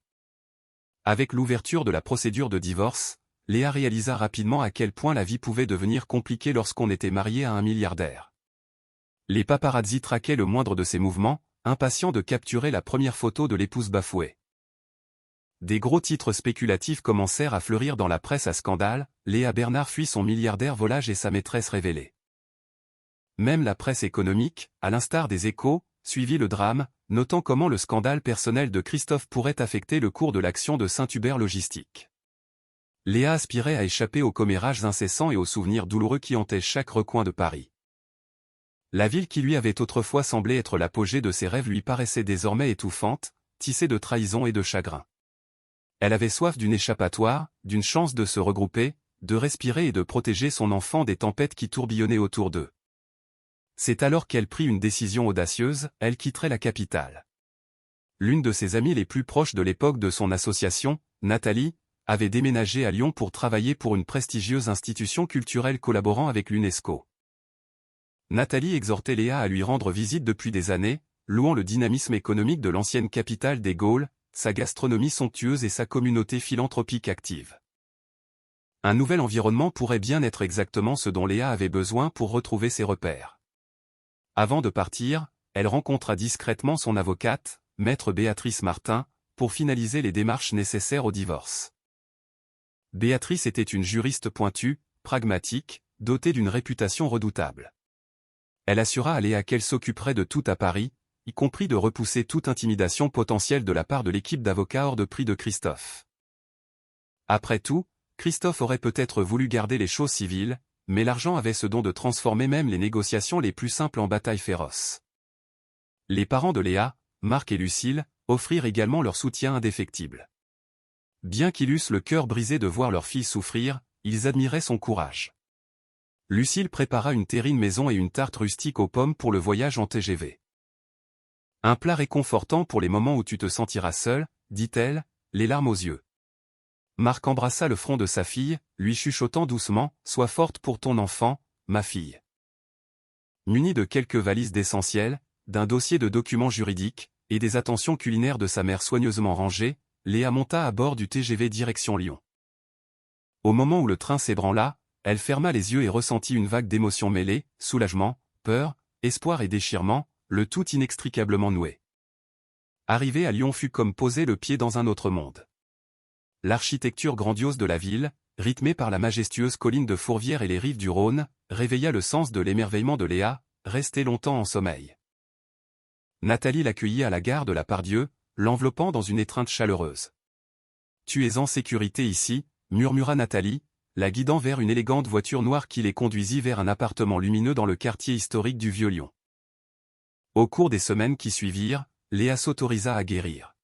Avec l'ouverture de la procédure de divorce, Léa réalisa rapidement à quel point la vie pouvait devenir compliquée lorsqu'on était marié à un milliardaire. Les paparazzi traquaient le moindre de ses mouvements, impatients de capturer la première photo de l'épouse bafouée. Des gros titres spéculatifs commencèrent à fleurir dans la presse à scandale, Léa Bernard fuit son milliardaire volage et sa maîtresse révélée. Même la presse économique, à l'instar des Échos, suivit le drame, notant comment le scandale personnel de Christophe pourrait affecter le cours de l'action de Saint-Hubert Logistique. Léa aspirait à échapper aux commérages incessants et aux souvenirs douloureux qui hantaient chaque recoin de Paris. La ville qui lui avait autrefois semblé être l'apogée de ses rêves lui paraissait désormais étouffante, tissée de trahison et de chagrin. Elle avait soif d'une échappatoire, d'une chance de se regrouper, de respirer et de protéger son enfant des tempêtes qui tourbillonnaient autour d'eux. C'est alors qu'elle prit une décision audacieuse, elle quitterait la capitale. L'une de ses amies les plus proches de l'époque de son association, Nathalie, avait déménagé à Lyon pour travailler pour une prestigieuse institution culturelle collaborant avec l'UNESCO. Nathalie exhortait Léa à lui rendre visite depuis des années, louant le dynamisme économique de l'ancienne capitale des Gaules, sa gastronomie somptueuse et sa communauté philanthropique active. Un nouvel environnement pourrait bien être exactement ce dont Léa avait besoin pour retrouver ses repères. Avant de partir, elle rencontra discrètement son avocate, maître Béatrice Martin, pour finaliser les démarches nécessaires au divorce. Béatrice était une juriste pointue, pragmatique, dotée d'une réputation redoutable. Elle assura à Léa qu'elle s'occuperait de tout à Paris, y compris de repousser toute intimidation potentielle de la part de l'équipe d'avocats hors de prix de Christophe. Après tout, Christophe aurait peut-être voulu garder les choses civiles, mais l'argent avait ce don de transformer même les négociations les plus simples en batailles féroces. Les parents de Léa, Marc et Lucille, offrirent également leur soutien indéfectible. Bien qu'ils eussent le cœur brisé de voir leur fille souffrir, ils admiraient son courage. Lucille prépara une terrine maison et une tarte rustique aux pommes pour le voyage en TGV. Un plat réconfortant pour les moments où tu te sentiras seul, dit-elle, les larmes aux yeux. Marc embrassa le front de sa fille, lui chuchotant doucement, « Sois forte pour ton enfant, ma fille. » Munie de quelques valises d'essentiels, d'un dossier de documents juridiques, et des attentions culinaires de sa mère soigneusement rangées, Léa monta à bord du TGV direction Lyon. Au moment où le train s'ébranla, elle ferma les yeux et ressentit une vague d'émotions mêlées, soulagement, peur, espoir et déchirement, le tout inextricablement noué. Arriver à Lyon fut comme poser le pied dans un autre monde. L'architecture grandiose de la ville, rythmée par la majestueuse colline de Fourvière et les rives du Rhône, réveilla le sens de l'émerveillement de Léa, restée longtemps en sommeil. Nathalie l'accueillit à la gare de la Pardieu, l'enveloppant dans une étreinte chaleureuse. « Tu es en sécurité ici », murmura Nathalie, la guidant vers une élégante voiture noire qui les conduisit vers un appartement lumineux dans le quartier historique du Vieux-Lyon. Au cours des semaines qui suivirent, Léa s'autorisa à guérir.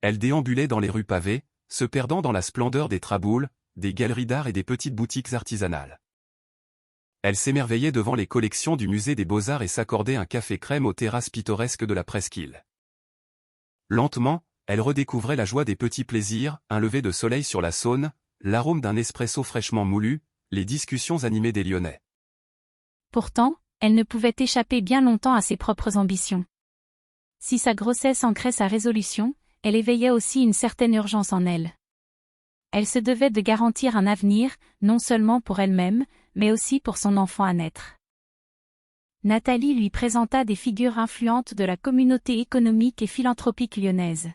Elle déambulait dans les rues pavées, se perdant dans la splendeur des traboules, des galeries d'art et des petites boutiques artisanales. Elle s'émerveillait devant les collections du musée des Beaux-Arts et s'accordait un café crème aux terrasses pittoresques de la presqu'île. Lentement, elle redécouvrait la joie des petits plaisirs, un lever de soleil sur la Saône, l'arôme d'un espresso fraîchement moulu, les discussions animées des Lyonnais. Pourtant, elle ne pouvait échapper bien longtemps à ses propres ambitions. Si sa grossesse ancrait sa résolution, elle éveillait aussi une certaine urgence en elle. Elle se devait de garantir un avenir, non seulement pour elle-même, mais aussi pour son enfant à naître. Nathalie lui présenta des figures influentes de la communauté économique et philanthropique lyonnaise.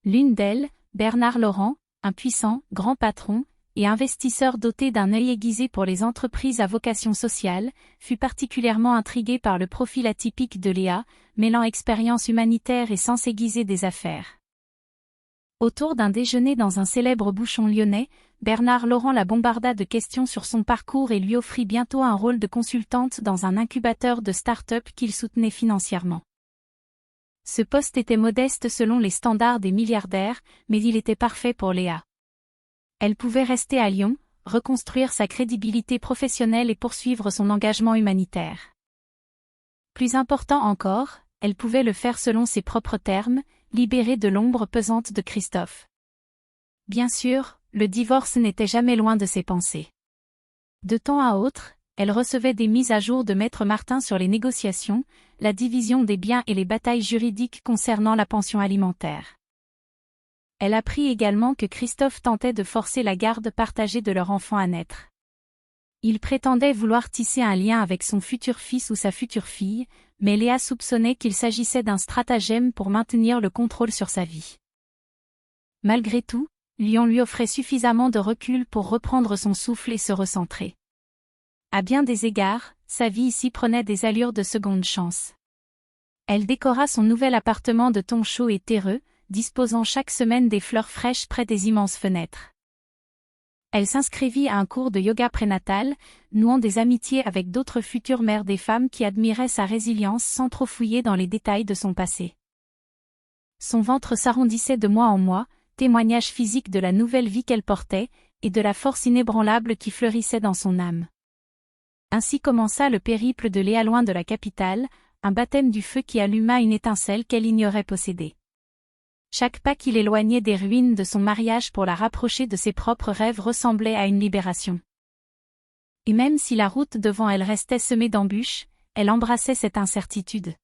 L'une d'elles, Bernard Laurent, un puissant, grand patron, et investisseur doté d'un œil aiguisé pour les entreprises à vocation sociale, fut particulièrement intrigué par le profil atypique de Léa, mêlant expérience humanitaire et sens aiguisé des affaires. Autour d'un déjeuner dans un célèbre bouchon lyonnais, Bernard Laurent la bombarda de questions sur son parcours et lui offrit bientôt un rôle de consultante dans un incubateur de start-up qu'il soutenait financièrement. Ce poste était modeste selon les standards des milliardaires, mais il était parfait pour Léa. Elle pouvait rester à Lyon, reconstruire sa crédibilité professionnelle et poursuivre son engagement humanitaire. Plus important encore, elle pouvait le faire selon ses propres termes, libérée de l'ombre pesante de Christophe. Bien sûr, le divorce n'était jamais loin de ses pensées. De temps à autre, elle recevait des mises à jour de Maître Martin sur les négociations, la division des biens et les batailles juridiques concernant la pension alimentaire. Elle apprit également que Christophe tentait de forcer la garde partagée de leur enfant à naître. Il prétendait vouloir tisser un lien avec son futur fils ou sa future fille, mais Léa soupçonnait qu'il s'agissait d'un stratagème pour maintenir le contrôle sur sa vie. Malgré tout, Lyon lui offrait suffisamment de recul pour reprendre son souffle et se recentrer. À bien des égards, sa vie ici prenait des allures de seconde chance. Elle décora son nouvel appartement de tons chauds et terreux, disposant chaque semaine des fleurs fraîches près des immenses fenêtres. Elle s'inscrivit à un cours de yoga prénatal, nouant des amitiés avec d'autres futures mères des femmes qui admiraient sa résilience sans trop fouiller dans les détails de son passé. Son ventre s'arrondissait de mois en mois, témoignage physique de la nouvelle vie qu'elle portait, et de la force inébranlable qui fleurissait dans son âme. Ainsi commença le périple de Léa loin de la capitale, un baptême du feu qui alluma une étincelle qu'elle ignorait posséder. Chaque pas qui l'éloignait des ruines de son mariage pour la rapprocher de ses propres rêves ressemblait à une libération. Et même si la route devant elle restait semée d'embûches, elle embrassait cette incertitude.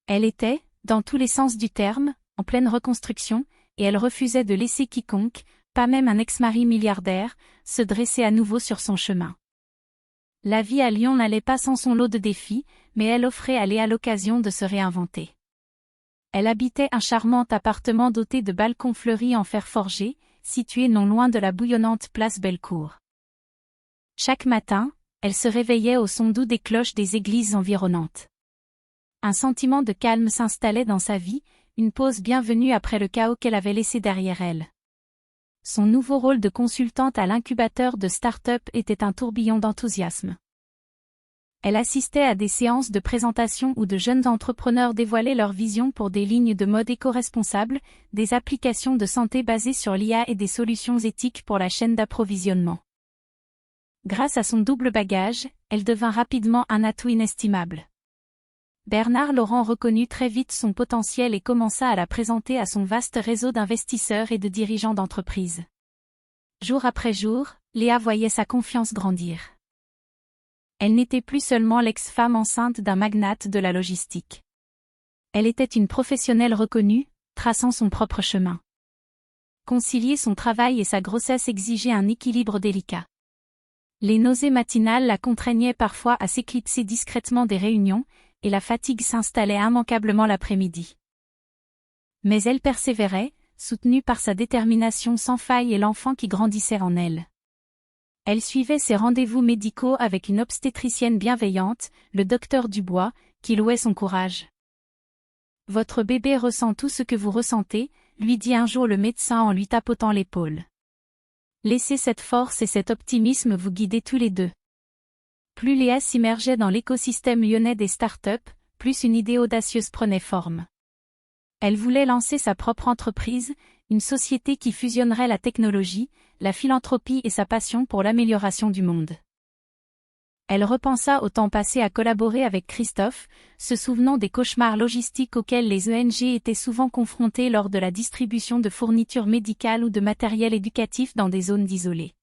Elle était, dans tous les sens du terme, en pleine reconstruction, et elle refusait de laisser quiconque, pas même un ex-mari milliardaire, se dresser à nouveau sur son chemin. La vie à Lyon n'allait pas sans son lot de défis, mais elle offrait à Léa l'occasion de se réinventer. Elle habitait un charmant appartement doté de balcons fleuris en fer forgé, situé non loin de la bouillonnante place Bellecour. Chaque matin, elle se réveillait au son doux des cloches des églises environnantes. Un sentiment de calme s'installait dans sa vie, une pause bienvenue après le chaos qu'elle avait laissé derrière elle. Son nouveau rôle de consultante à l'incubateur de start-up était un tourbillon d'enthousiasme. Elle assistait à des séances de présentation où de jeunes entrepreneurs dévoilaient leur vision pour des lignes de mode éco-responsables, des applications de santé basées sur l'IA et des solutions éthiques pour la chaîne d'approvisionnement. Grâce à son double bagage, elle devint rapidement un atout inestimable. Bernard Laurent reconnut très vite son potentiel et commença à la présenter à son vaste réseau d'investisseurs et de dirigeants d'entreprises. Jour après jour, Léa voyait sa confiance grandir. Elle n'était plus seulement l'ex-femme enceinte d'un magnate de la logistique. Elle était une professionnelle reconnue, traçant son propre chemin. Concilier son travail et sa grossesse exigeait un équilibre délicat. Les nausées matinales la contraignaient parfois à s'éclipser discrètement des réunions, et la fatigue s'installait immanquablement l'après-midi. Mais elle persévérait, soutenue par sa détermination sans faille et l'enfant qui grandissait en elle. Elle suivait ses rendez-vous médicaux avec une obstétricienne bienveillante, le docteur Dubois, qui louait son courage. « Votre bébé ressent tout ce que vous ressentez », lui dit un jour le médecin en lui tapotant l'épaule. « Laissez cette force et cet optimisme vous guider tous les deux. » Plus Léa s'immergeait dans l'écosystème lyonnais des start-up, plus une idée audacieuse prenait forme. Elle voulait lancer sa propre entreprise, une société qui fusionnerait la technologie, la philanthropie et sa passion pour l'amélioration du monde. Elle repensa au temps passé à collaborer avec Christophe, se souvenant des cauchemars logistiques auxquels les ONG étaient souvent confrontés lors de la distribution de fournitures médicales ou de matériel éducatif dans des zones isolées.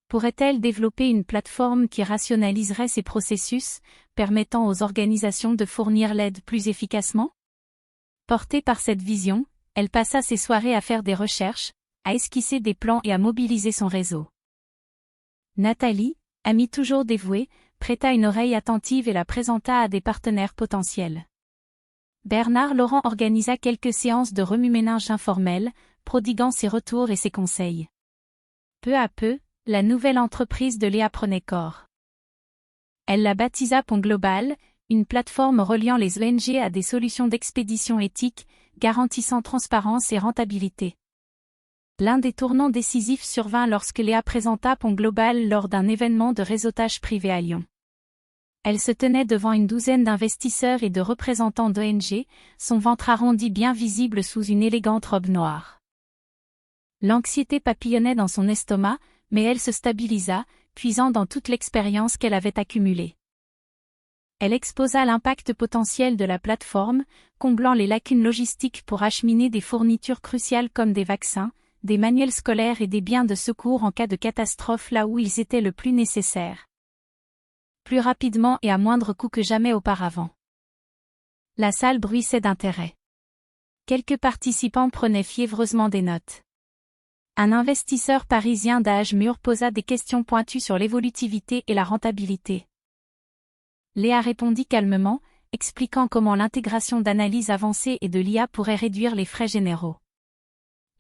Pourrait-elle développer une plateforme qui rationaliserait ces processus, permettant aux organisations de fournir l'aide plus efficacement ? Portée par cette vision, elle passa ses soirées à faire des recherches, à esquisser des plans et à mobiliser son réseau. Nathalie, amie toujours dévouée, prêta une oreille attentive et la présenta à des partenaires potentiels. Bernard Laurent organisa quelques séances de remue-ménage informelles, prodiguant ses retours et ses conseils. Peu à peu, la nouvelle entreprise de Léa prenait corps. Elle la baptisa Pont Global, une plateforme reliant les ONG à des solutions d'expédition éthiques, garantissant transparence et rentabilité. L'un des tournants décisifs survint lorsque Léa présenta Pont Global lors d'un événement de réseautage privé à Lyon. Elle se tenait devant une douzaine d'investisseurs et de représentants d'ONG, son ventre arrondi bien visible sous une élégante robe noire. L'anxiété papillonnait dans son estomac, mais elle se stabilisa, puisant dans toute l'expérience qu'elle avait accumulée. Elle exposa l'impact potentiel de la plateforme, comblant les lacunes logistiques pour acheminer des fournitures cruciales comme des vaccins, des manuels scolaires et des biens de secours en cas de catastrophe là où ils étaient le plus nécessaires. Plus rapidement et à moindre coût que jamais auparavant. La salle bruissait d'intérêt. Quelques participants prenaient fiévreusement des notes. Un investisseur parisien d'âge mûr posa des questions pointues sur l'évolutivité et la rentabilité. Léa répondit calmement, expliquant comment l'intégration d'analyses avancées et de l'IA pourrait réduire les frais généraux.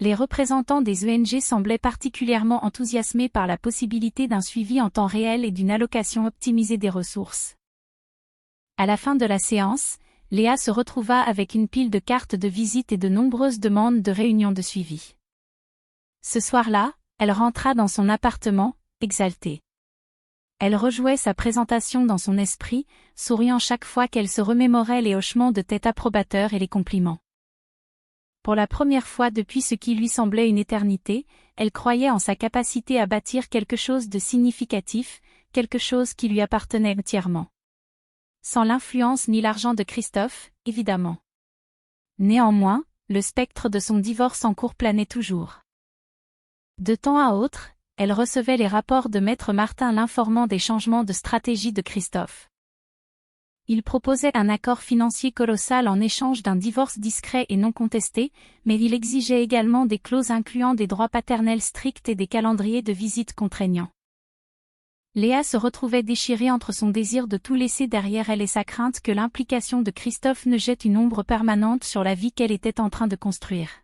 Les représentants des ONG semblaient particulièrement enthousiasmés par la possibilité d'un suivi en temps réel et d'une allocation optimisée des ressources. À la fin de la séance, Léa se retrouva avec une pile de cartes de visite et de nombreuses demandes de réunions de suivi. Ce soir-là, elle rentra dans son appartement, exaltée. Elle rejouait sa présentation dans son esprit, souriant chaque fois qu'elle se remémorait les hochements de tête approbateurs et les compliments. Pour la première fois depuis ce qui lui semblait une éternité, elle croyait en sa capacité à bâtir quelque chose de significatif, quelque chose qui lui appartenait entièrement. Sans l'influence ni l'argent de Christophe, évidemment. Néanmoins, le spectre de son divorce en cours planait toujours. De temps à autre, elle recevait les rapports de Maître Martin l'informant des changements de stratégie de Christophe. Il proposait un accord financier colossal en échange d'un divorce discret et non contesté, mais il exigeait également des clauses incluant des droits paternels stricts et des calendriers de visites contraignants. Léa se retrouvait déchirée entre son désir de tout laisser derrière elle et sa crainte que l'implication de Christophe ne jette une ombre permanente sur la vie qu'elle était en train de construire.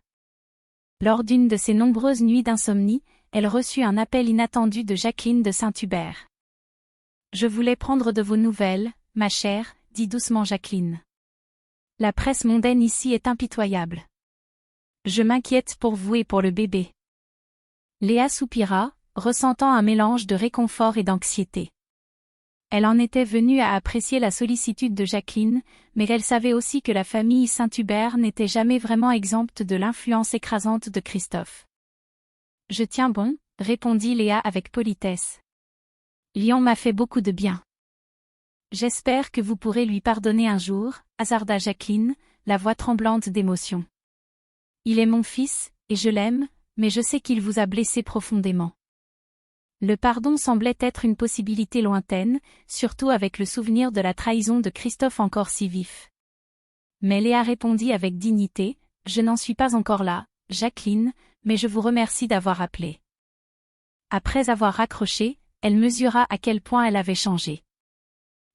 Lors d'une de ses nombreuses nuits d'insomnie, elle reçut un appel inattendu de Jacqueline de Saint-Hubert. « Je voulais prendre de vos nouvelles, ma chère, » dit doucement Jacqueline. « La presse mondaine ici est impitoyable. Je m'inquiète pour vous et pour le bébé. » Léa soupira, ressentant un mélange de réconfort et d'anxiété. Elle en était venue à apprécier la sollicitude de Jacqueline, mais elle savait aussi que la famille Saint-Hubert n'était jamais vraiment exempte de l'influence écrasante de Christophe. « Je tiens bon, » répondit Léa avec politesse. « Lyon m'a fait beaucoup de bien. » « J'espère que vous pourrez lui pardonner un jour, » hasarda Jacqueline, la voix tremblante d'émotion. « Il est mon fils, et je l'aime, mais je sais qu'il vous a blessé profondément. » Le pardon semblait être une possibilité lointaine, surtout avec le souvenir de la trahison de Christophe encore si vif. Mais Léa répondit avec dignité, « Je n'en suis pas encore là, Jacqueline, mais je vous remercie d'avoir appelé. » Après avoir raccroché, elle mesura à quel point elle avait changé.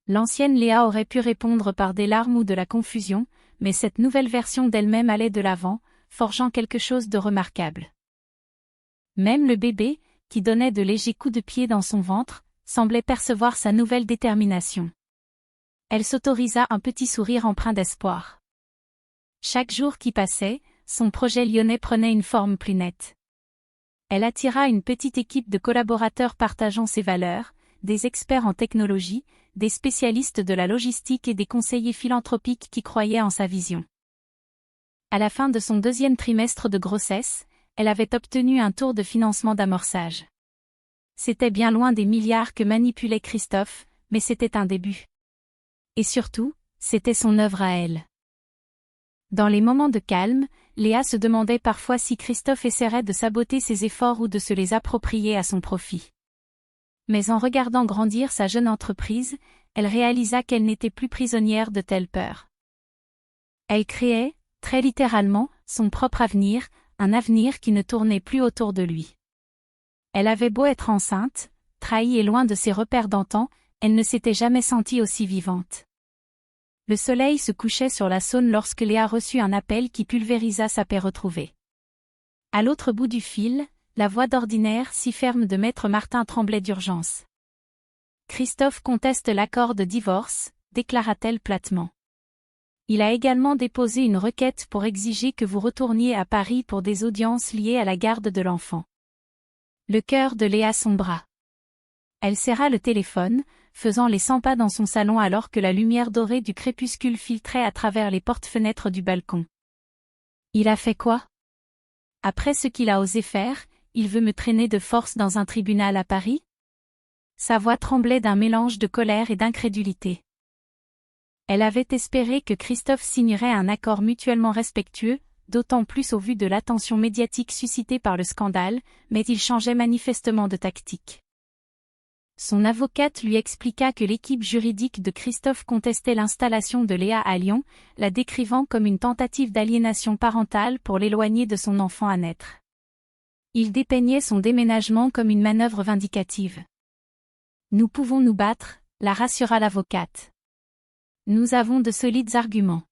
L'ancienne Léa aurait pu répondre par des larmes ou de la confusion, mais cette nouvelle version d'elle-même allait de l'avant, forgeant quelque chose de remarquable. Même le bébé, qui donnait de légers coups de pied dans son ventre, semblait percevoir sa nouvelle détermination. Elle s'autorisa un petit sourire empreint d'espoir. Chaque jour qui passait, son projet lyonnais prenait une forme plus nette. Elle attira une petite équipe de collaborateurs partageant ses valeurs, des experts en technologie, des spécialistes de la logistique et des conseillers philanthropiques qui croyaient en sa vision. À la fin de son deuxième trimestre de grossesse, elle avait obtenu un tour de financement d'amorçage. C'était bien loin des milliards que manipulait Christophe, mais c'était un début. Et surtout, c'était son œuvre à elle. Dans les moments de calme, Léa se demandait parfois si Christophe essaierait de saboter ses efforts ou de se les approprier à son profit. Mais en regardant grandir sa jeune entreprise, elle réalisa qu'elle n'était plus prisonnière de telles peurs. Elle créait, très littéralement, son propre avenir, un avenir qui ne tournait plus autour de lui. Elle avait beau être enceinte, trahie et loin de ses repères d'antan, elle ne s'était jamais sentie aussi vivante. Le soleil se couchait sur la Saône lorsque Léa reçut un appel qui pulvérisa sa paix retrouvée. À l'autre bout du fil, la voix d'ordinaire si ferme de Maître Martin tremblait d'urgence. « Christophe conteste l'accord de divorce », déclara-t-elle platement. « Il a également déposé une requête pour exiger que vous retourniez à Paris pour des audiences liées à la garde de l'enfant. » Le cœur de Léa sombra. Elle serra le téléphone, faisant les 100 pas dans son salon alors que la lumière dorée du crépuscule filtrait à travers les portes-fenêtres du balcon. « Il a fait quoi ? Après ce qu'il a osé faire, il veut me traîner de force dans un tribunal à Paris ? » Sa voix tremblait d'un mélange de colère et d'incrédulité. Elle avait espéré que Christophe signerait un accord mutuellement respectueux, d'autant plus au vu de l'attention médiatique suscitée par le scandale, mais il changeait manifestement de tactique. Son avocate lui expliqua que l'équipe juridique de Christophe contestait l'installation de Léa à Lyon, la décrivant comme une tentative d'aliénation parentale pour l'éloigner de son enfant à naître. Il dépeignait son déménagement comme une manœuvre vindicative. « Nous pouvons nous battre », la rassura l'avocate. « Nous avons de solides arguments.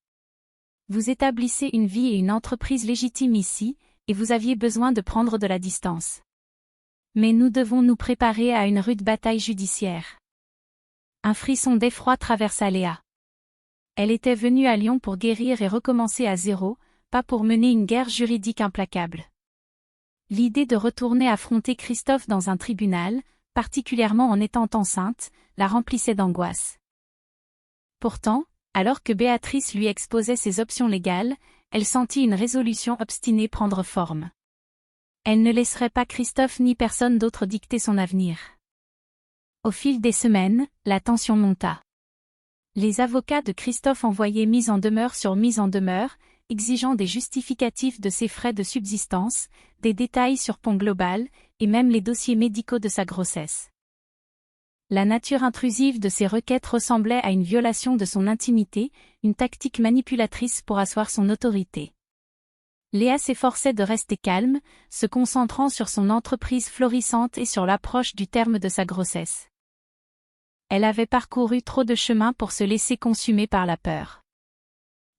Vous établissez une vie et une entreprise légitimes ici, et vous aviez besoin de prendre de la distance. Mais nous devons nous préparer à une rude bataille judiciaire. » Un frisson d'effroi traversa Léa. Elle était venue à Lyon pour guérir et recommencer à zéro, pas pour mener une guerre juridique implacable. L'idée de retourner affronter Christophe dans un tribunal, particulièrement en étant enceinte, la remplissait d'angoisse. Pourtant, alors que Béatrice lui exposait ses options légales, elle sentit une résolution obstinée prendre forme. Elle ne laisserait pas Christophe ni personne d'autre dicter son avenir. Au fil des semaines, la tension monta. Les avocats de Christophe envoyaient mise en demeure sur mise en demeure, exigeant des justificatifs de ses frais de subsistance, des détails sur Pont Global, et même les dossiers médicaux de sa grossesse. La nature intrusive de ces requêtes ressemblait à une violation de son intimité, une tactique manipulatrice pour asseoir son autorité. Léa s'efforçait de rester calme, se concentrant sur son entreprise florissante et sur l'approche du terme de sa grossesse. Elle avait parcouru trop de chemin pour se laisser consumer par la peur.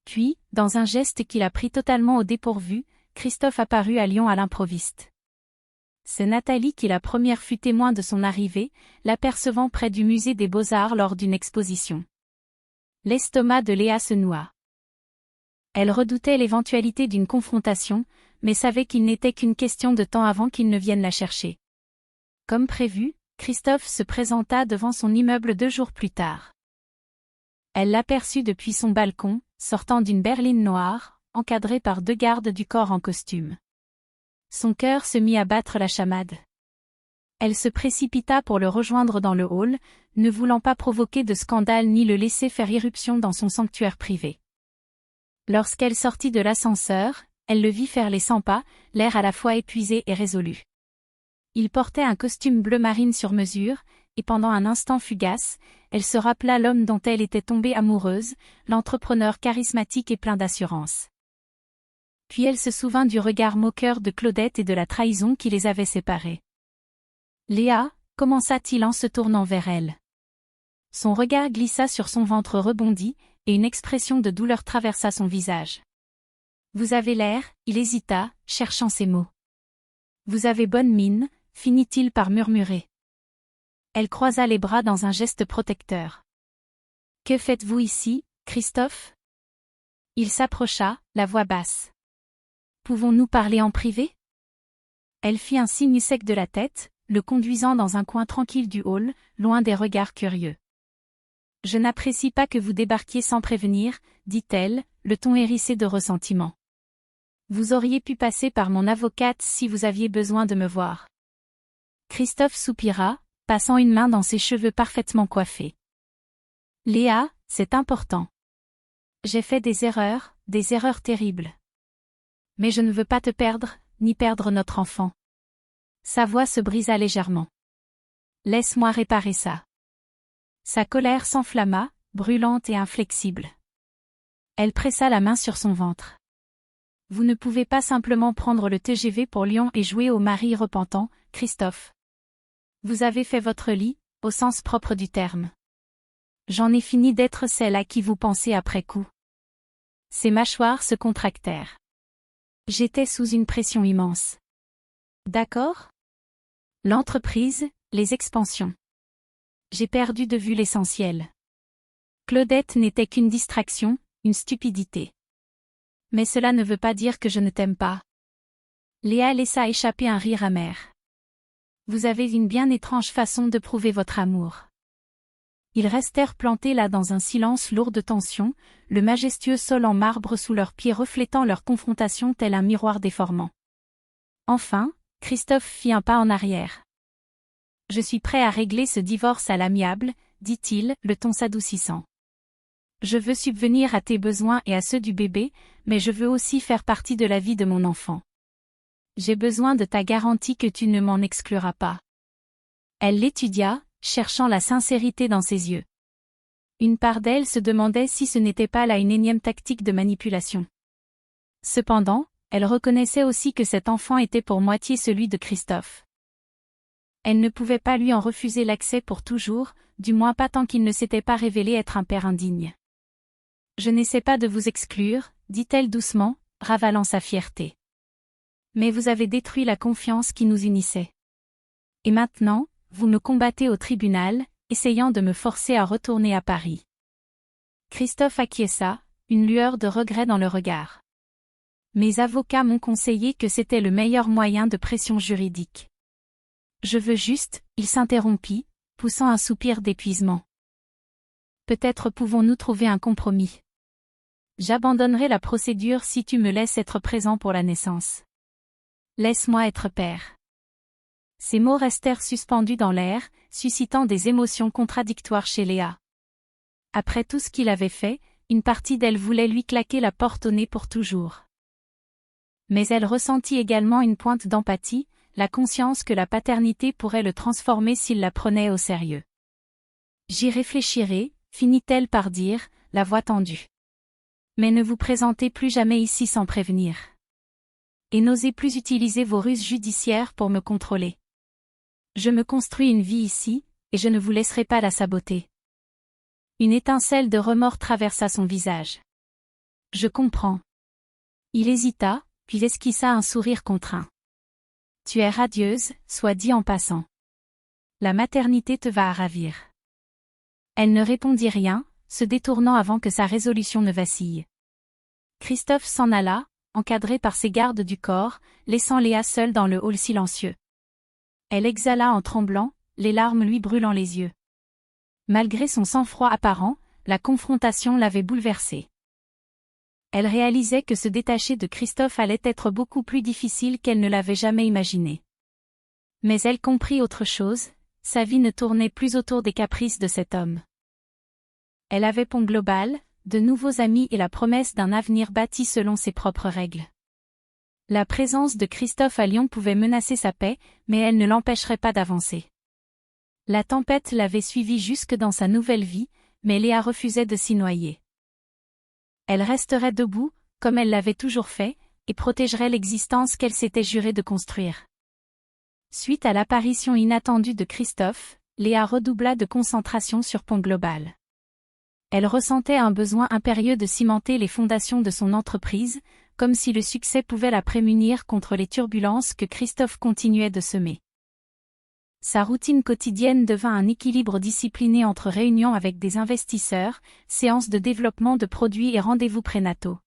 Puis, dans un geste qui la prit totalement au dépourvu, Christophe apparut à Lyon à l'improviste. C'est Nathalie qui la première fut témoin de son arrivée, l'apercevant près du musée des Beaux-Arts lors d'une exposition. L'estomac de Léa se noua. Elle redoutait l'éventualité d'une confrontation, mais savait qu'il n'était qu'une question de temps avant qu'il ne vienne la chercher. Comme prévu, Christophe se présenta devant son immeuble 2 jours plus tard. Elle l'aperçut depuis son balcon, sortant d'une berline noire, encadrée par 2 gardes du corps en costume. Son cœur se mit à battre la chamade. Elle se précipita pour le rejoindre dans le hall, ne voulant pas provoquer de scandale ni le laisser faire irruption dans son sanctuaire privé. Lorsqu'elle sortit de l'ascenseur, elle le vit faire les 100 pas, l'air à la fois épuisé et résolu. Il portait un costume bleu marine sur mesure, et pendant un instant fugace, elle se rappela l'homme dont elle était tombée amoureuse, l'entrepreneur charismatique et plein d'assurance. Puis elle se souvint du regard moqueur de Claudette et de la trahison qui les avait séparés. « Léa » commença-t-il en se tournant vers elle. Son regard glissa sur son ventre rebondi, et une expression de douleur traversa son visage. « Vous avez l'air » il hésita, cherchant ses mots. « Vous avez bonne mine » finit-il par murmurer. Elle croisa les bras dans un geste protecteur. « Que faites-vous ici, Christophe ?» Il s'approcha, la voix basse. « Pouvons-nous parler en privé ?» Elle fit un signe sec de la tête, le conduisant dans un coin tranquille du hall, loin des regards curieux. « Je n'apprécie pas que vous débarquiez sans prévenir, » dit-elle, le ton hérissé de ressentiment. « Vous auriez pu passer par mon avocate si vous aviez besoin de me voir. » Christophe soupira, passant une main dans ses cheveux parfaitement coiffés. « Léa, c'est important. J'ai fait des erreurs terribles. Mais je ne veux pas te perdre, ni perdre notre enfant. » Sa voix se brisa légèrement. « Laisse-moi réparer ça. » Sa colère s'enflamma, brûlante et inflexible. Elle pressa la main sur son ventre. « Vous ne pouvez pas simplement prendre le TGV pour Lyon et jouer au mari repentant, Christophe. Vous avez fait votre lit, au sens propre du terme. J'en ai fini d'être celle à qui vous pensez après coup. » Ses mâchoires se contractèrent. J'étais sous une pression immense. D'accord ? L'entreprise, les expansions. J'ai perdu de vue l'essentiel. Claudette n'était qu'une distraction, une stupidité. Mais cela ne veut pas dire que je ne t'aime pas. Léa laissa échapper un rire amer. Vous avez une bien étrange façon de prouver votre amour. Ils restèrent plantés là dans un silence lourd de tension, le majestueux sol en marbre sous leurs pieds reflétant leur confrontation tel un miroir déformant. Enfin, Christophe fit un pas en arrière. « Je suis prêt à régler ce divorce à l'amiable, » dit-il, le ton s'adoucissant. « Je veux subvenir à tes besoins et à ceux du bébé, mais je veux aussi faire partie de la vie de mon enfant. J'ai besoin de ta garantie que tu ne m'en excluras pas. » Elle l'étudia, cherchant la sincérité dans ses yeux. Une part d'elle se demandait si ce n'était pas là une énième tactique de manipulation. Cependant, elle reconnaissait aussi que cet enfant était pour moitié celui de Christophe. Elle ne pouvait pas lui en refuser l'accès pour toujours, du moins pas tant qu'il ne s'était pas révélé être un père indigne. « Je n'essaie pas de vous exclure, dit-elle doucement, ravalant sa fierté. Mais vous avez détruit la confiance qui nous unissait. Et maintenant, vous me combattez au tribunal, essayant de me forcer à retourner à Paris. » Christophe acquiesça, une lueur de regret dans le regard. « Mes avocats m'ont conseillé que c'était le meilleur moyen de pression juridique. Je veux juste, » il s'interrompit, poussant un soupir d'épuisement. « Peut-être pouvons-nous trouver un compromis. J'abandonnerai la procédure si tu me laisses être présent pour la naissance. Laisse-moi être père. » Ces mots restèrent suspendus dans l'air, suscitant des émotions contradictoires chez Léa. Après tout ce qu'il avait fait, une partie d'elle voulait lui claquer la porte au nez pour toujours. Mais elle ressentit également une pointe d'empathie, la conscience que la paternité pourrait le transformer s'il la prenait au sérieux. « J'y réfléchirai, » finit-elle par dire, la voix tendue. « Mais ne vous présentez plus jamais ici sans prévenir. Et n'osez plus utiliser vos ruses judiciaires pour me contrôler. Je me construis une vie ici, et je ne vous laisserai pas la saboter. » Une étincelle de remords traversa son visage. « Je comprends. » Il hésita, puis esquissa un sourire contraint. « Tu es radieuse, soit dit en passant. La maternité te va à ravir. » Elle ne répondit rien, se détournant avant que sa résolution ne vacille. Christophe s'en alla, encadré par ses gardes du corps, laissant Léa seule dans le hall silencieux. Elle exhala en tremblant, les larmes lui brûlant les yeux. Malgré son sang-froid apparent, la confrontation l'avait bouleversée. Elle réalisait que se détacher de Christophe allait être beaucoup plus difficile qu'elle ne l'avait jamais imaginé. Mais elle comprit autre chose, sa vie ne tournait plus autour des caprices de cet homme. Elle avait Pont Global, de nouveaux amis et la promesse d'un avenir bâti selon ses propres règles. La présence de Christophe à Lyon pouvait menacer sa paix, mais elle ne l'empêcherait pas d'avancer. La tempête l'avait suivie jusque dans sa nouvelle vie, mais Léa refusait de s'y noyer. Elle resterait debout, comme elle l'avait toujours fait, et protégerait l'existence qu'elle s'était juré de construire. Suite à l'apparition inattendue de Christophe, Léa redoubla de concentration sur Pont Global. Elle ressentait un besoin impérieux de cimenter les fondations de son entreprise, comme si le succès pouvait la prémunir contre les turbulences que Christophe continuait de semer. Sa routine quotidienne devint un équilibre discipliné entre réunions avec des investisseurs, séances de développement de produits et rendez-vous prénataux.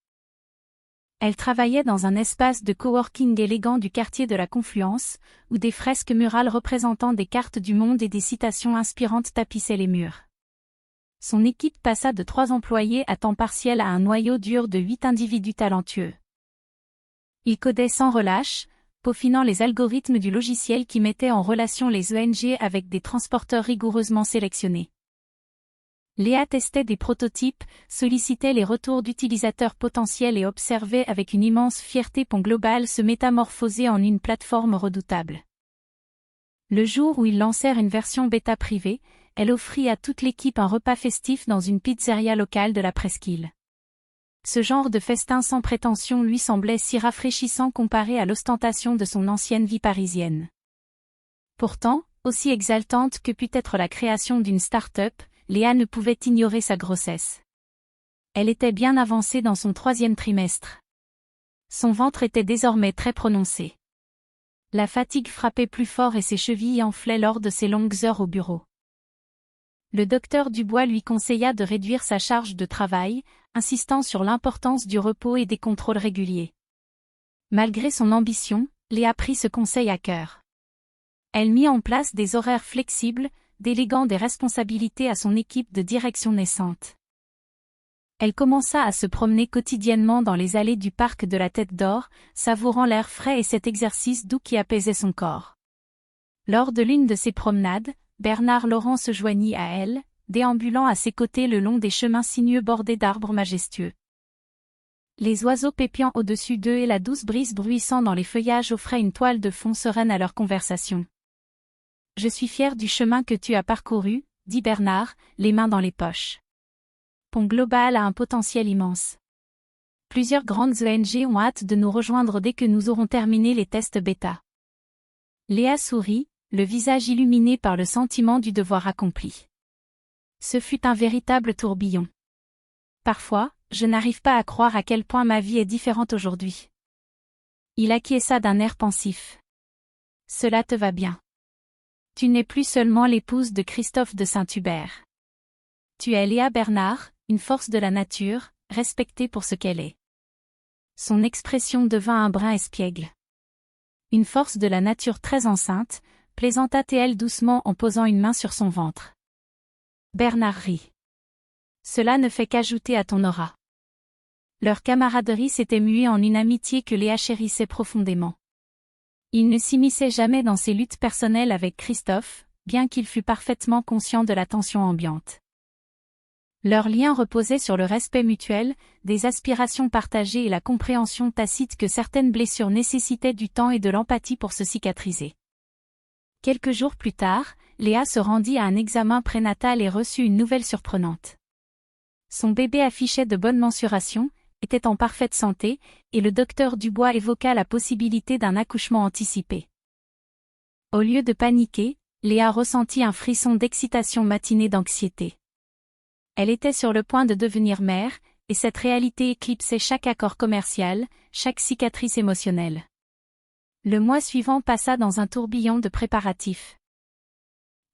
Elle travaillait dans un espace de coworking élégant du quartier de la Confluence, où des fresques murales représentant des cartes du monde et des citations inspirantes tapissaient les murs. Son équipe passa de 3 employés à temps partiel à un noyau dur de 8 individus talentueux. Ils codaient sans relâche, peaufinant les algorithmes du logiciel qui mettait en relation les ONG avec des transporteurs rigoureusement sélectionnés. Léa testait des prototypes, sollicitait les retours d'utilisateurs potentiels et observait avec une immense fierté Pont Global se métamorphoser en une plateforme redoutable. Le jour où ils lancèrent une version bêta privée, elle offrit à toute l'équipe un repas festif dans une pizzeria locale de la presqu'île. Ce genre de festin sans prétention lui semblait si rafraîchissant comparé à l'ostentation de son ancienne vie parisienne. Pourtant, aussi exaltante que put être la création d'une start-up, Léa ne pouvait ignorer sa grossesse. Elle était bien avancée dans son 3e trimestre. Son ventre était désormais très prononcé. La fatigue frappait plus fort et ses chevilles enflaient lors de ses longues heures au bureau. Le docteur Dubois lui conseilla de réduire sa charge de travail, insistant sur l'importance du repos et des contrôles réguliers. Malgré son ambition, Léa prit ce conseil à cœur. Elle mit en place des horaires flexibles, déléguant des responsabilités à son équipe de direction naissante. Elle commença à se promener quotidiennement dans les allées du parc de la Tête d'Or, savourant l'air frais et cet exercice doux qui apaisait son corps. Lors de l'une de ces promenades, Bernard Laurent se joignit à elle, déambulant à ses côtés le long des chemins sinueux bordés d'arbres majestueux. Les oiseaux pépiant au-dessus d'eux et la douce brise bruissant dans les feuillages offraient une toile de fond sereine à leur conversation. je suis fier du chemin que tu as parcouru, dit Bernard, les mains dans les poches. Pont Global a un potentiel immense. Plusieurs grandes ONG ont hâte de nous rejoindre dès que nous aurons terminé les tests bêta. Léa sourit, le visage illuminé par le sentiment du devoir accompli. Ce fut un véritable tourbillon. Parfois, je n'arrive pas à croire à quel point ma vie est différente aujourd'hui. Il acquiesça d'un air pensif. Cela te va bien. Tu n'es plus seulement l'épouse de Christophe de Saint-Hubert. Tu es Léa Bernard, une force de la nature, respectée pour ce qu'elle est. Son expression devint un brin espiègle. Une force de la nature très enceinte, plaisanta-t-elle doucement en posant une main sur son ventre. Bernard rit. Cela ne fait qu'ajouter à ton aura. Leur camaraderie s'était muée en une amitié que Léa chérissait profondément. Il ne s'immisçait jamais dans ses luttes personnelles avec Christophe, bien qu'il fût parfaitement conscient de la tension ambiante. Leur lien reposait sur le respect mutuel, des aspirations partagées et la compréhension tacite que certaines blessures nécessitaient du temps et de l'empathie pour se cicatriser. Quelques jours plus tard, Léa se rendit à un examen prénatal et reçut une nouvelle surprenante. Son bébé affichait de bonnes mensurations, était en parfaite santé, et le docteur Dubois évoqua la possibilité d'un accouchement anticipé. Au lieu de paniquer, Léa ressentit un frisson d'excitation matinée d'anxiété. Elle était sur le point de devenir mère, et cette réalité éclipsait chaque accord commercial, chaque cicatrice émotionnelle. Le mois suivant passa dans un tourbillon de préparatifs.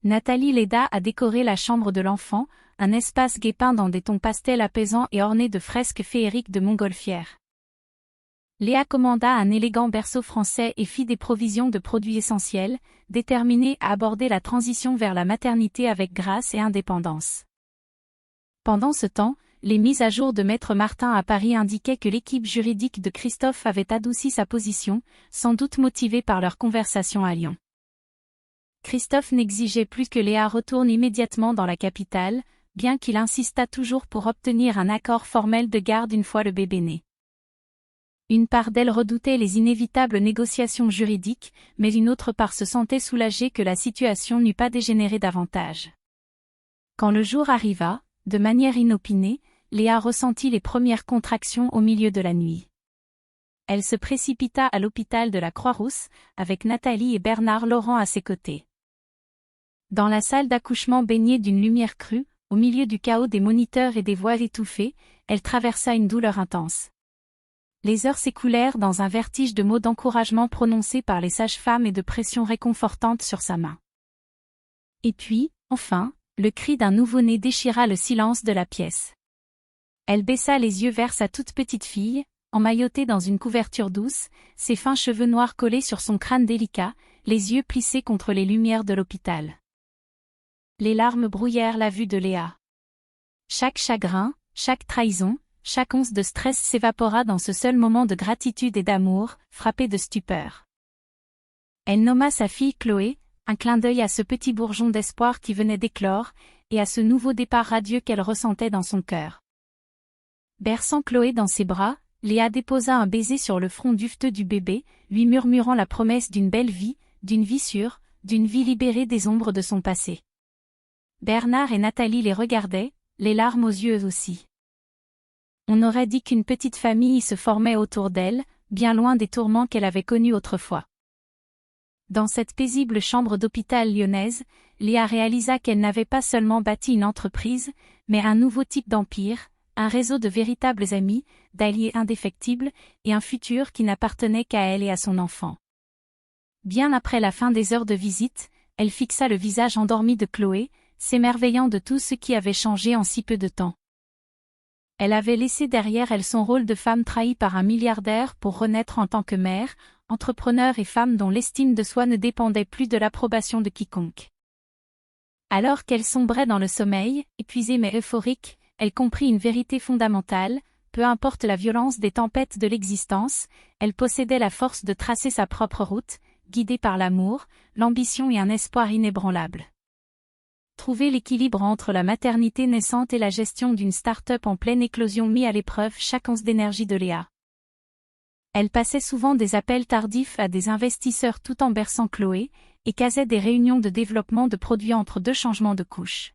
Nathalie l'aida à décorer la chambre de l'enfant, un espace gai peint dans des tons pastels apaisants et orné de fresques féeriques de montgolfière. Léa commanda un élégant berceau français et fit des provisions de produits essentiels, déterminée à aborder la transition vers la maternité avec grâce et indépendance. Pendant ce temps, les mises à jour de Maître Martin à Paris indiquaient que l'équipe juridique de Christophe avait adouci sa position, sans doute motivée par leur conversation à Lyon. Christophe n'exigeait plus que Léa retourne immédiatement dans la capitale, bien qu'il insistât toujours pour obtenir un accord formel de garde une fois le bébé né. Une part d'elle redoutait les inévitables négociations juridiques, mais une autre part se sentait soulagée que la situation n'eût pas dégénéré davantage. Quand le jour arriva, de manière inopinée, Léa ressentit les premières contractions au milieu de la nuit. Elle se précipita à l'hôpital de la Croix-Rousse, avec Nathalie et Bernard Laurent à ses côtés. Dans la salle d'accouchement baignée d'une lumière crue, au milieu du chaos des moniteurs et des voix étouffées, elle traversa une douleur intense. Les heures s'écoulèrent dans un vertige de mots d'encouragement prononcés par les sages-femmes et de pressions réconfortantes sur sa main. Et puis, enfin, le cri d'un nouveau-né déchira le silence de la pièce. Elle baissa les yeux vers sa toute petite fille, emmaillotée dans une couverture douce, ses fins cheveux noirs collés sur son crâne délicat, les yeux plissés contre les lumières de l'hôpital. Les larmes brouillèrent la vue de Léa. Chaque chagrin, chaque trahison, chaque once de stress s'évapora dans ce seul moment de gratitude et d'amour, frappé de stupeur. Elle nomma sa fille Chloé, un clin d'œil à ce petit bourgeon d'espoir qui venait d'éclore, et à ce nouveau départ radieux qu'elle ressentait dans son cœur. Berçant Chloé dans ses bras, Léa déposa un baiser sur le front duveteux du bébé, lui murmurant la promesse d'une belle vie, d'une vie sûre, d'une vie libérée des ombres de son passé. Bernard et Nathalie les regardaient, les larmes aux yeux eux aussi. On aurait dit qu'une petite famille se formait autour d'elle, bien loin des tourments qu'elle avait connus autrefois. Dans cette paisible chambre d'hôpital lyonnaise, Léa réalisa qu'elle n'avait pas seulement bâti une entreprise, mais un nouveau type d'empire, un réseau de véritables amis, d'alliés indéfectibles, et un futur qui n'appartenait qu'à elle et à son enfant. Bien après la fin des heures de visite, elle fixa le visage endormi de Chloé, s'émerveillant de tout ce qui avait changé en si peu de temps. Elle avait laissé derrière elle son rôle de femme trahie par un milliardaire pour renaître en tant que mère, entrepreneur et femme dont l'estime de soi ne dépendait plus de l'approbation de quiconque. Alors qu'elle sombrait dans le sommeil, épuisée mais euphorique, elle comprit une vérité fondamentale, peu importe la violence des tempêtes de l'existence, elle possédait la force de tracer sa propre route, guidée par l'amour, l'ambition et un espoir inébranlable. Trouver l'équilibre entre la maternité naissante et la gestion d'une start-up en pleine éclosion mit à l'épreuve chaque once d'énergie de Léa. Elle passait souvent des appels tardifs à des investisseurs tout en berçant Chloé, et casait des réunions de développement de produits entre deux changements de couche.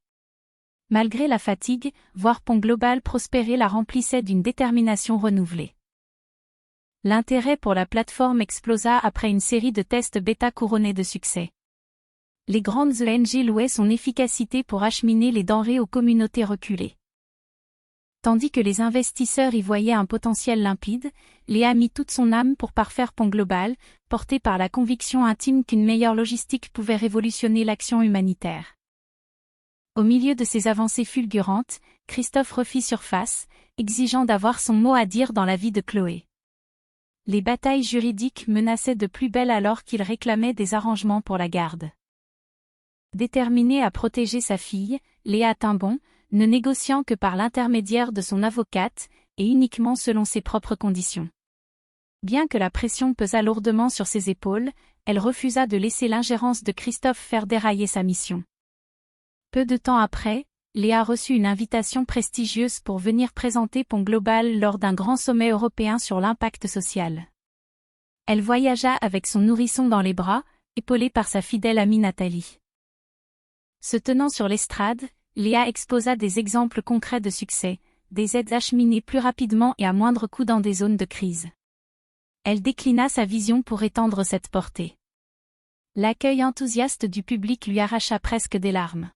Malgré la fatigue, voir Pont Global prospérer la remplissait d'une détermination renouvelée. L'intérêt pour la plateforme explosa après une série de tests bêta couronnés de succès. Les grandes ONG louaient son efficacité pour acheminer les denrées aux communautés reculées. Tandis que les investisseurs y voyaient un potentiel limpide, Léa mit toute son âme pour parfaire Pont Global, portée par la conviction intime qu'une meilleure logistique pouvait révolutionner l'action humanitaire. Au milieu de ces avancées fulgurantes, Christophe refit surface, exigeant d'avoir son mot à dire dans la vie de Chloé. Les batailles juridiques menaçaient de plus belle alors qu'il réclamait des arrangements pour la garde. Déterminée à protéger sa fille, Léa tint bon, ne négociant que par l'intermédiaire de son avocate, et uniquement selon ses propres conditions. Bien que la pression pesât lourdement sur ses épaules, elle refusa de laisser l'ingérence de Christophe faire dérailler sa mission. Peu de temps après, Léa reçut une invitation prestigieuse pour venir présenter Pont Global lors d'un grand sommet européen sur l'impact social. Elle voyagea avec son nourrisson dans les bras, épaulée par sa fidèle amie Nathalie. Se tenant sur l'estrade, Léa exposa des exemples concrets de succès, des aides acheminées plus rapidement et à moindre coût dans des zones de crise. Elle déclina sa vision pour étendre cette portée. L'accueil enthousiaste du public lui arracha presque des larmes.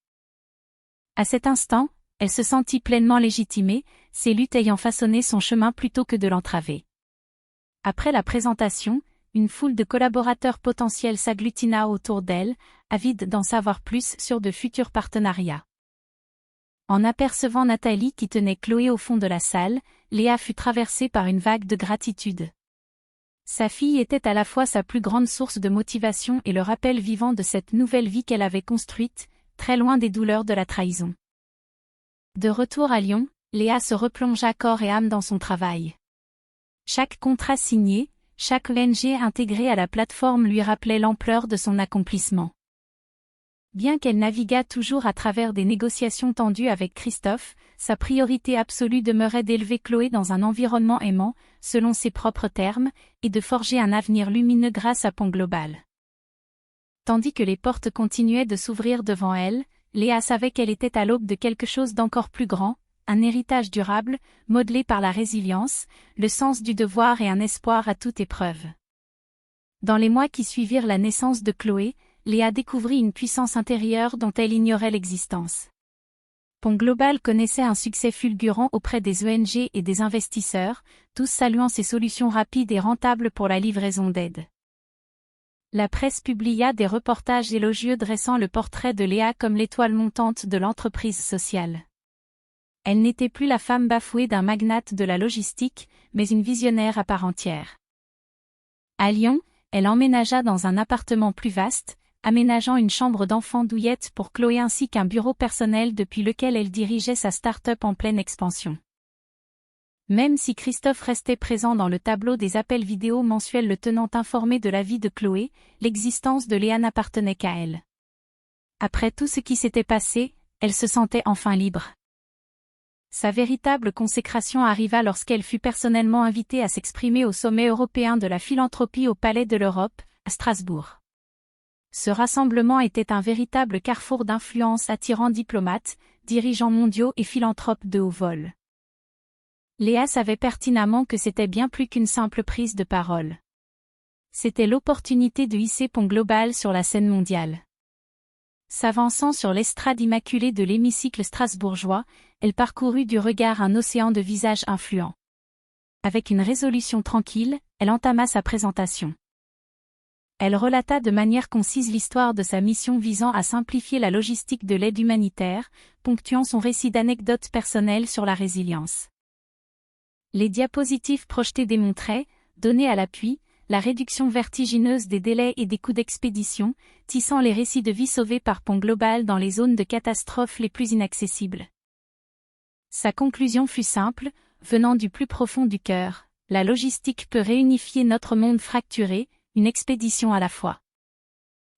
À cet instant, elle se sentit pleinement légitimée, ses luttes ayant façonné son chemin plutôt que de l'entraver. Après la présentation, une foule de collaborateurs potentiels s'agglutina autour d'elle, avide d'en savoir plus sur de futurs partenariats. En apercevant Nathalie qui tenait Chloé au fond de la salle, Léa fut traversée par une vague de gratitude. Sa fille était à la fois sa plus grande source de motivation et le rappel vivant de cette nouvelle vie qu'elle avait construite, très loin des douleurs de la trahison. De retour à Lyon, Léa se replongea corps et âme dans son travail. Chaque contrat signé, chaque ONG intégrée à la plateforme lui rappelait l'ampleur de son accomplissement. Bien qu'elle naviguât toujours à travers des négociations tendues avec Christophe, sa priorité absolue demeurait d'élever Chloé dans un environnement aimant, selon ses propres termes, et de forger un avenir lumineux grâce à Pont Global. Tandis que les portes continuaient de s'ouvrir devant elle, Léa savait qu'elle était à l'aube de quelque chose d'encore plus grand, un héritage durable, modelé par la résilience, le sens du devoir et un espoir à toute épreuve. Dans les mois qui suivirent la naissance de Chloé, Léa découvrit une puissance intérieure dont elle ignorait l'existence. Pont Global connaissait un succès fulgurant auprès des ONG et des investisseurs, tous saluant ses solutions rapides et rentables pour la livraison d'aide. La presse publia des reportages élogieux dressant le portrait de Léa comme l'étoile montante de l'entreprise sociale. Elle n'était plus la femme bafouée d'un magnate de la logistique, mais une visionnaire à part entière. À Lyon, elle emménagea dans un appartement plus vaste, aménageant une chambre d'enfant douillette pour Chloé ainsi qu'un bureau personnel depuis lequel elle dirigeait sa start-up en pleine expansion. Même si Christophe restait présent dans le tableau des appels vidéo mensuels le tenant informé de la vie de Chloé, l'existence de Léa n'appartenait qu'à elle. Après tout ce qui s'était passé, elle se sentait enfin libre. Sa véritable consécration arriva lorsqu'elle fut personnellement invitée à s'exprimer au sommet européen de la philanthropie au Palais de l'Europe, à Strasbourg. Ce rassemblement était un véritable carrefour d'influence attirant diplomates, dirigeants mondiaux et philanthropes de haut vol. Léa savait pertinemment que c'était bien plus qu'une simple prise de parole. C'était l'opportunité de hisser Pont Global sur la scène mondiale. S'avançant sur l'estrade immaculée de l'hémicycle strasbourgeois, elle parcourut du regard un océan de visages influents. Avec une résolution tranquille, elle entama sa présentation. Elle relata de manière concise l'histoire de sa mission visant à simplifier la logistique de l'aide humanitaire, ponctuant son récit d'anecdotes personnelles sur la résilience. Les diapositives projetées démontraient, données à l'appui, la réduction vertigineuse des délais et des coûts d'expédition, tissant les récits de vie sauvés par Pont Global dans les zones de catastrophe les plus inaccessibles. Sa conclusion fut simple, venant du plus profond du cœur: la logistique peut réunifier notre monde fracturé, une expédition à la fois.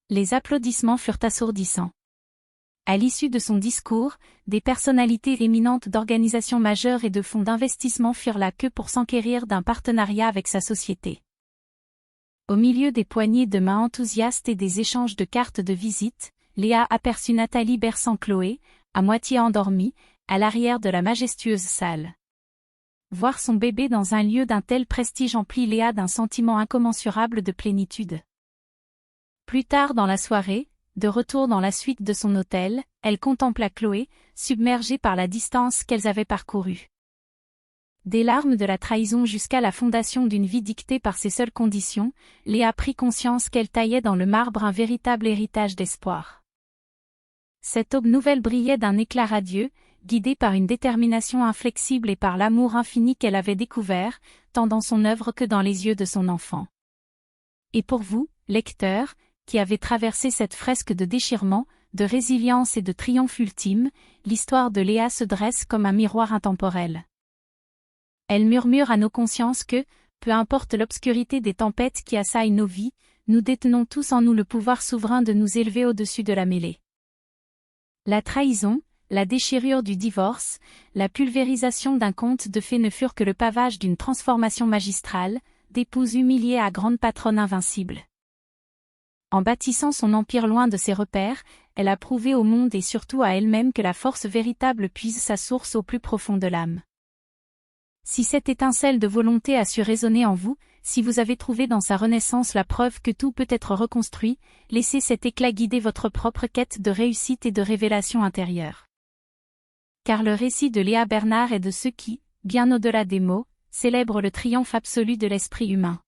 Les applaudissements furent assourdissants. À l'issue de son discours, des personnalités éminentes d'organisations majeures et de fonds d'investissement firent la queue pour s'enquérir d'un partenariat avec sa société. Au milieu des poignées de main enthousiastes et des échanges de cartes de visite, Léa aperçut Nathalie berçant Chloé, à moitié endormie, à l'arrière de la majestueuse salle. Voir son bébé dans un lieu d'un tel prestige emplit Léa d'un sentiment incommensurable de plénitude. Plus tard dans la soirée, de retour dans la suite de son hôtel, elle contempla Chloé, submergée par la distance qu'elles avaient parcourue. Des larmes de la trahison jusqu'à la fondation d'une vie dictée par ses seules conditions, Léa prit conscience qu'elle taillait dans le marbre un véritable héritage d'espoir. Cette aube nouvelle brillait d'un éclat radieux, guidée par une détermination inflexible et par l'amour infini qu'elle avait découvert, tant dans son œuvre que dans les yeux de son enfant. Et pour vous, lecteurs, qui avez traversé cette fresque de déchirement, de résilience et de triomphe ultime, l'histoire de Léa se dresse comme un miroir intemporel. Elle murmure à nos consciences que, peu importe l'obscurité des tempêtes qui assaillent nos vies, nous détenons tous en nous le pouvoir souverain de nous élever au-dessus de la mêlée. La trahison, la déchirure du divorce, la pulvérisation d'un conte de fées ne furent que le pavage d'une transformation magistrale, d'épouse humiliée à grande patronne invincible. En bâtissant son empire loin de ses repères, elle a prouvé au monde et surtout à elle-même que la force véritable puise sa source au plus profond de l'âme. Si cette étincelle de volonté a su résonner en vous, si vous avez trouvé dans sa renaissance la preuve que tout peut être reconstruit, laissez cet éclat guider votre propre quête de réussite et de révélation intérieure. Car le récit de Léa Bernard est de ceux qui, bien au-delà des mots, célèbrent le triomphe absolu de l'esprit humain.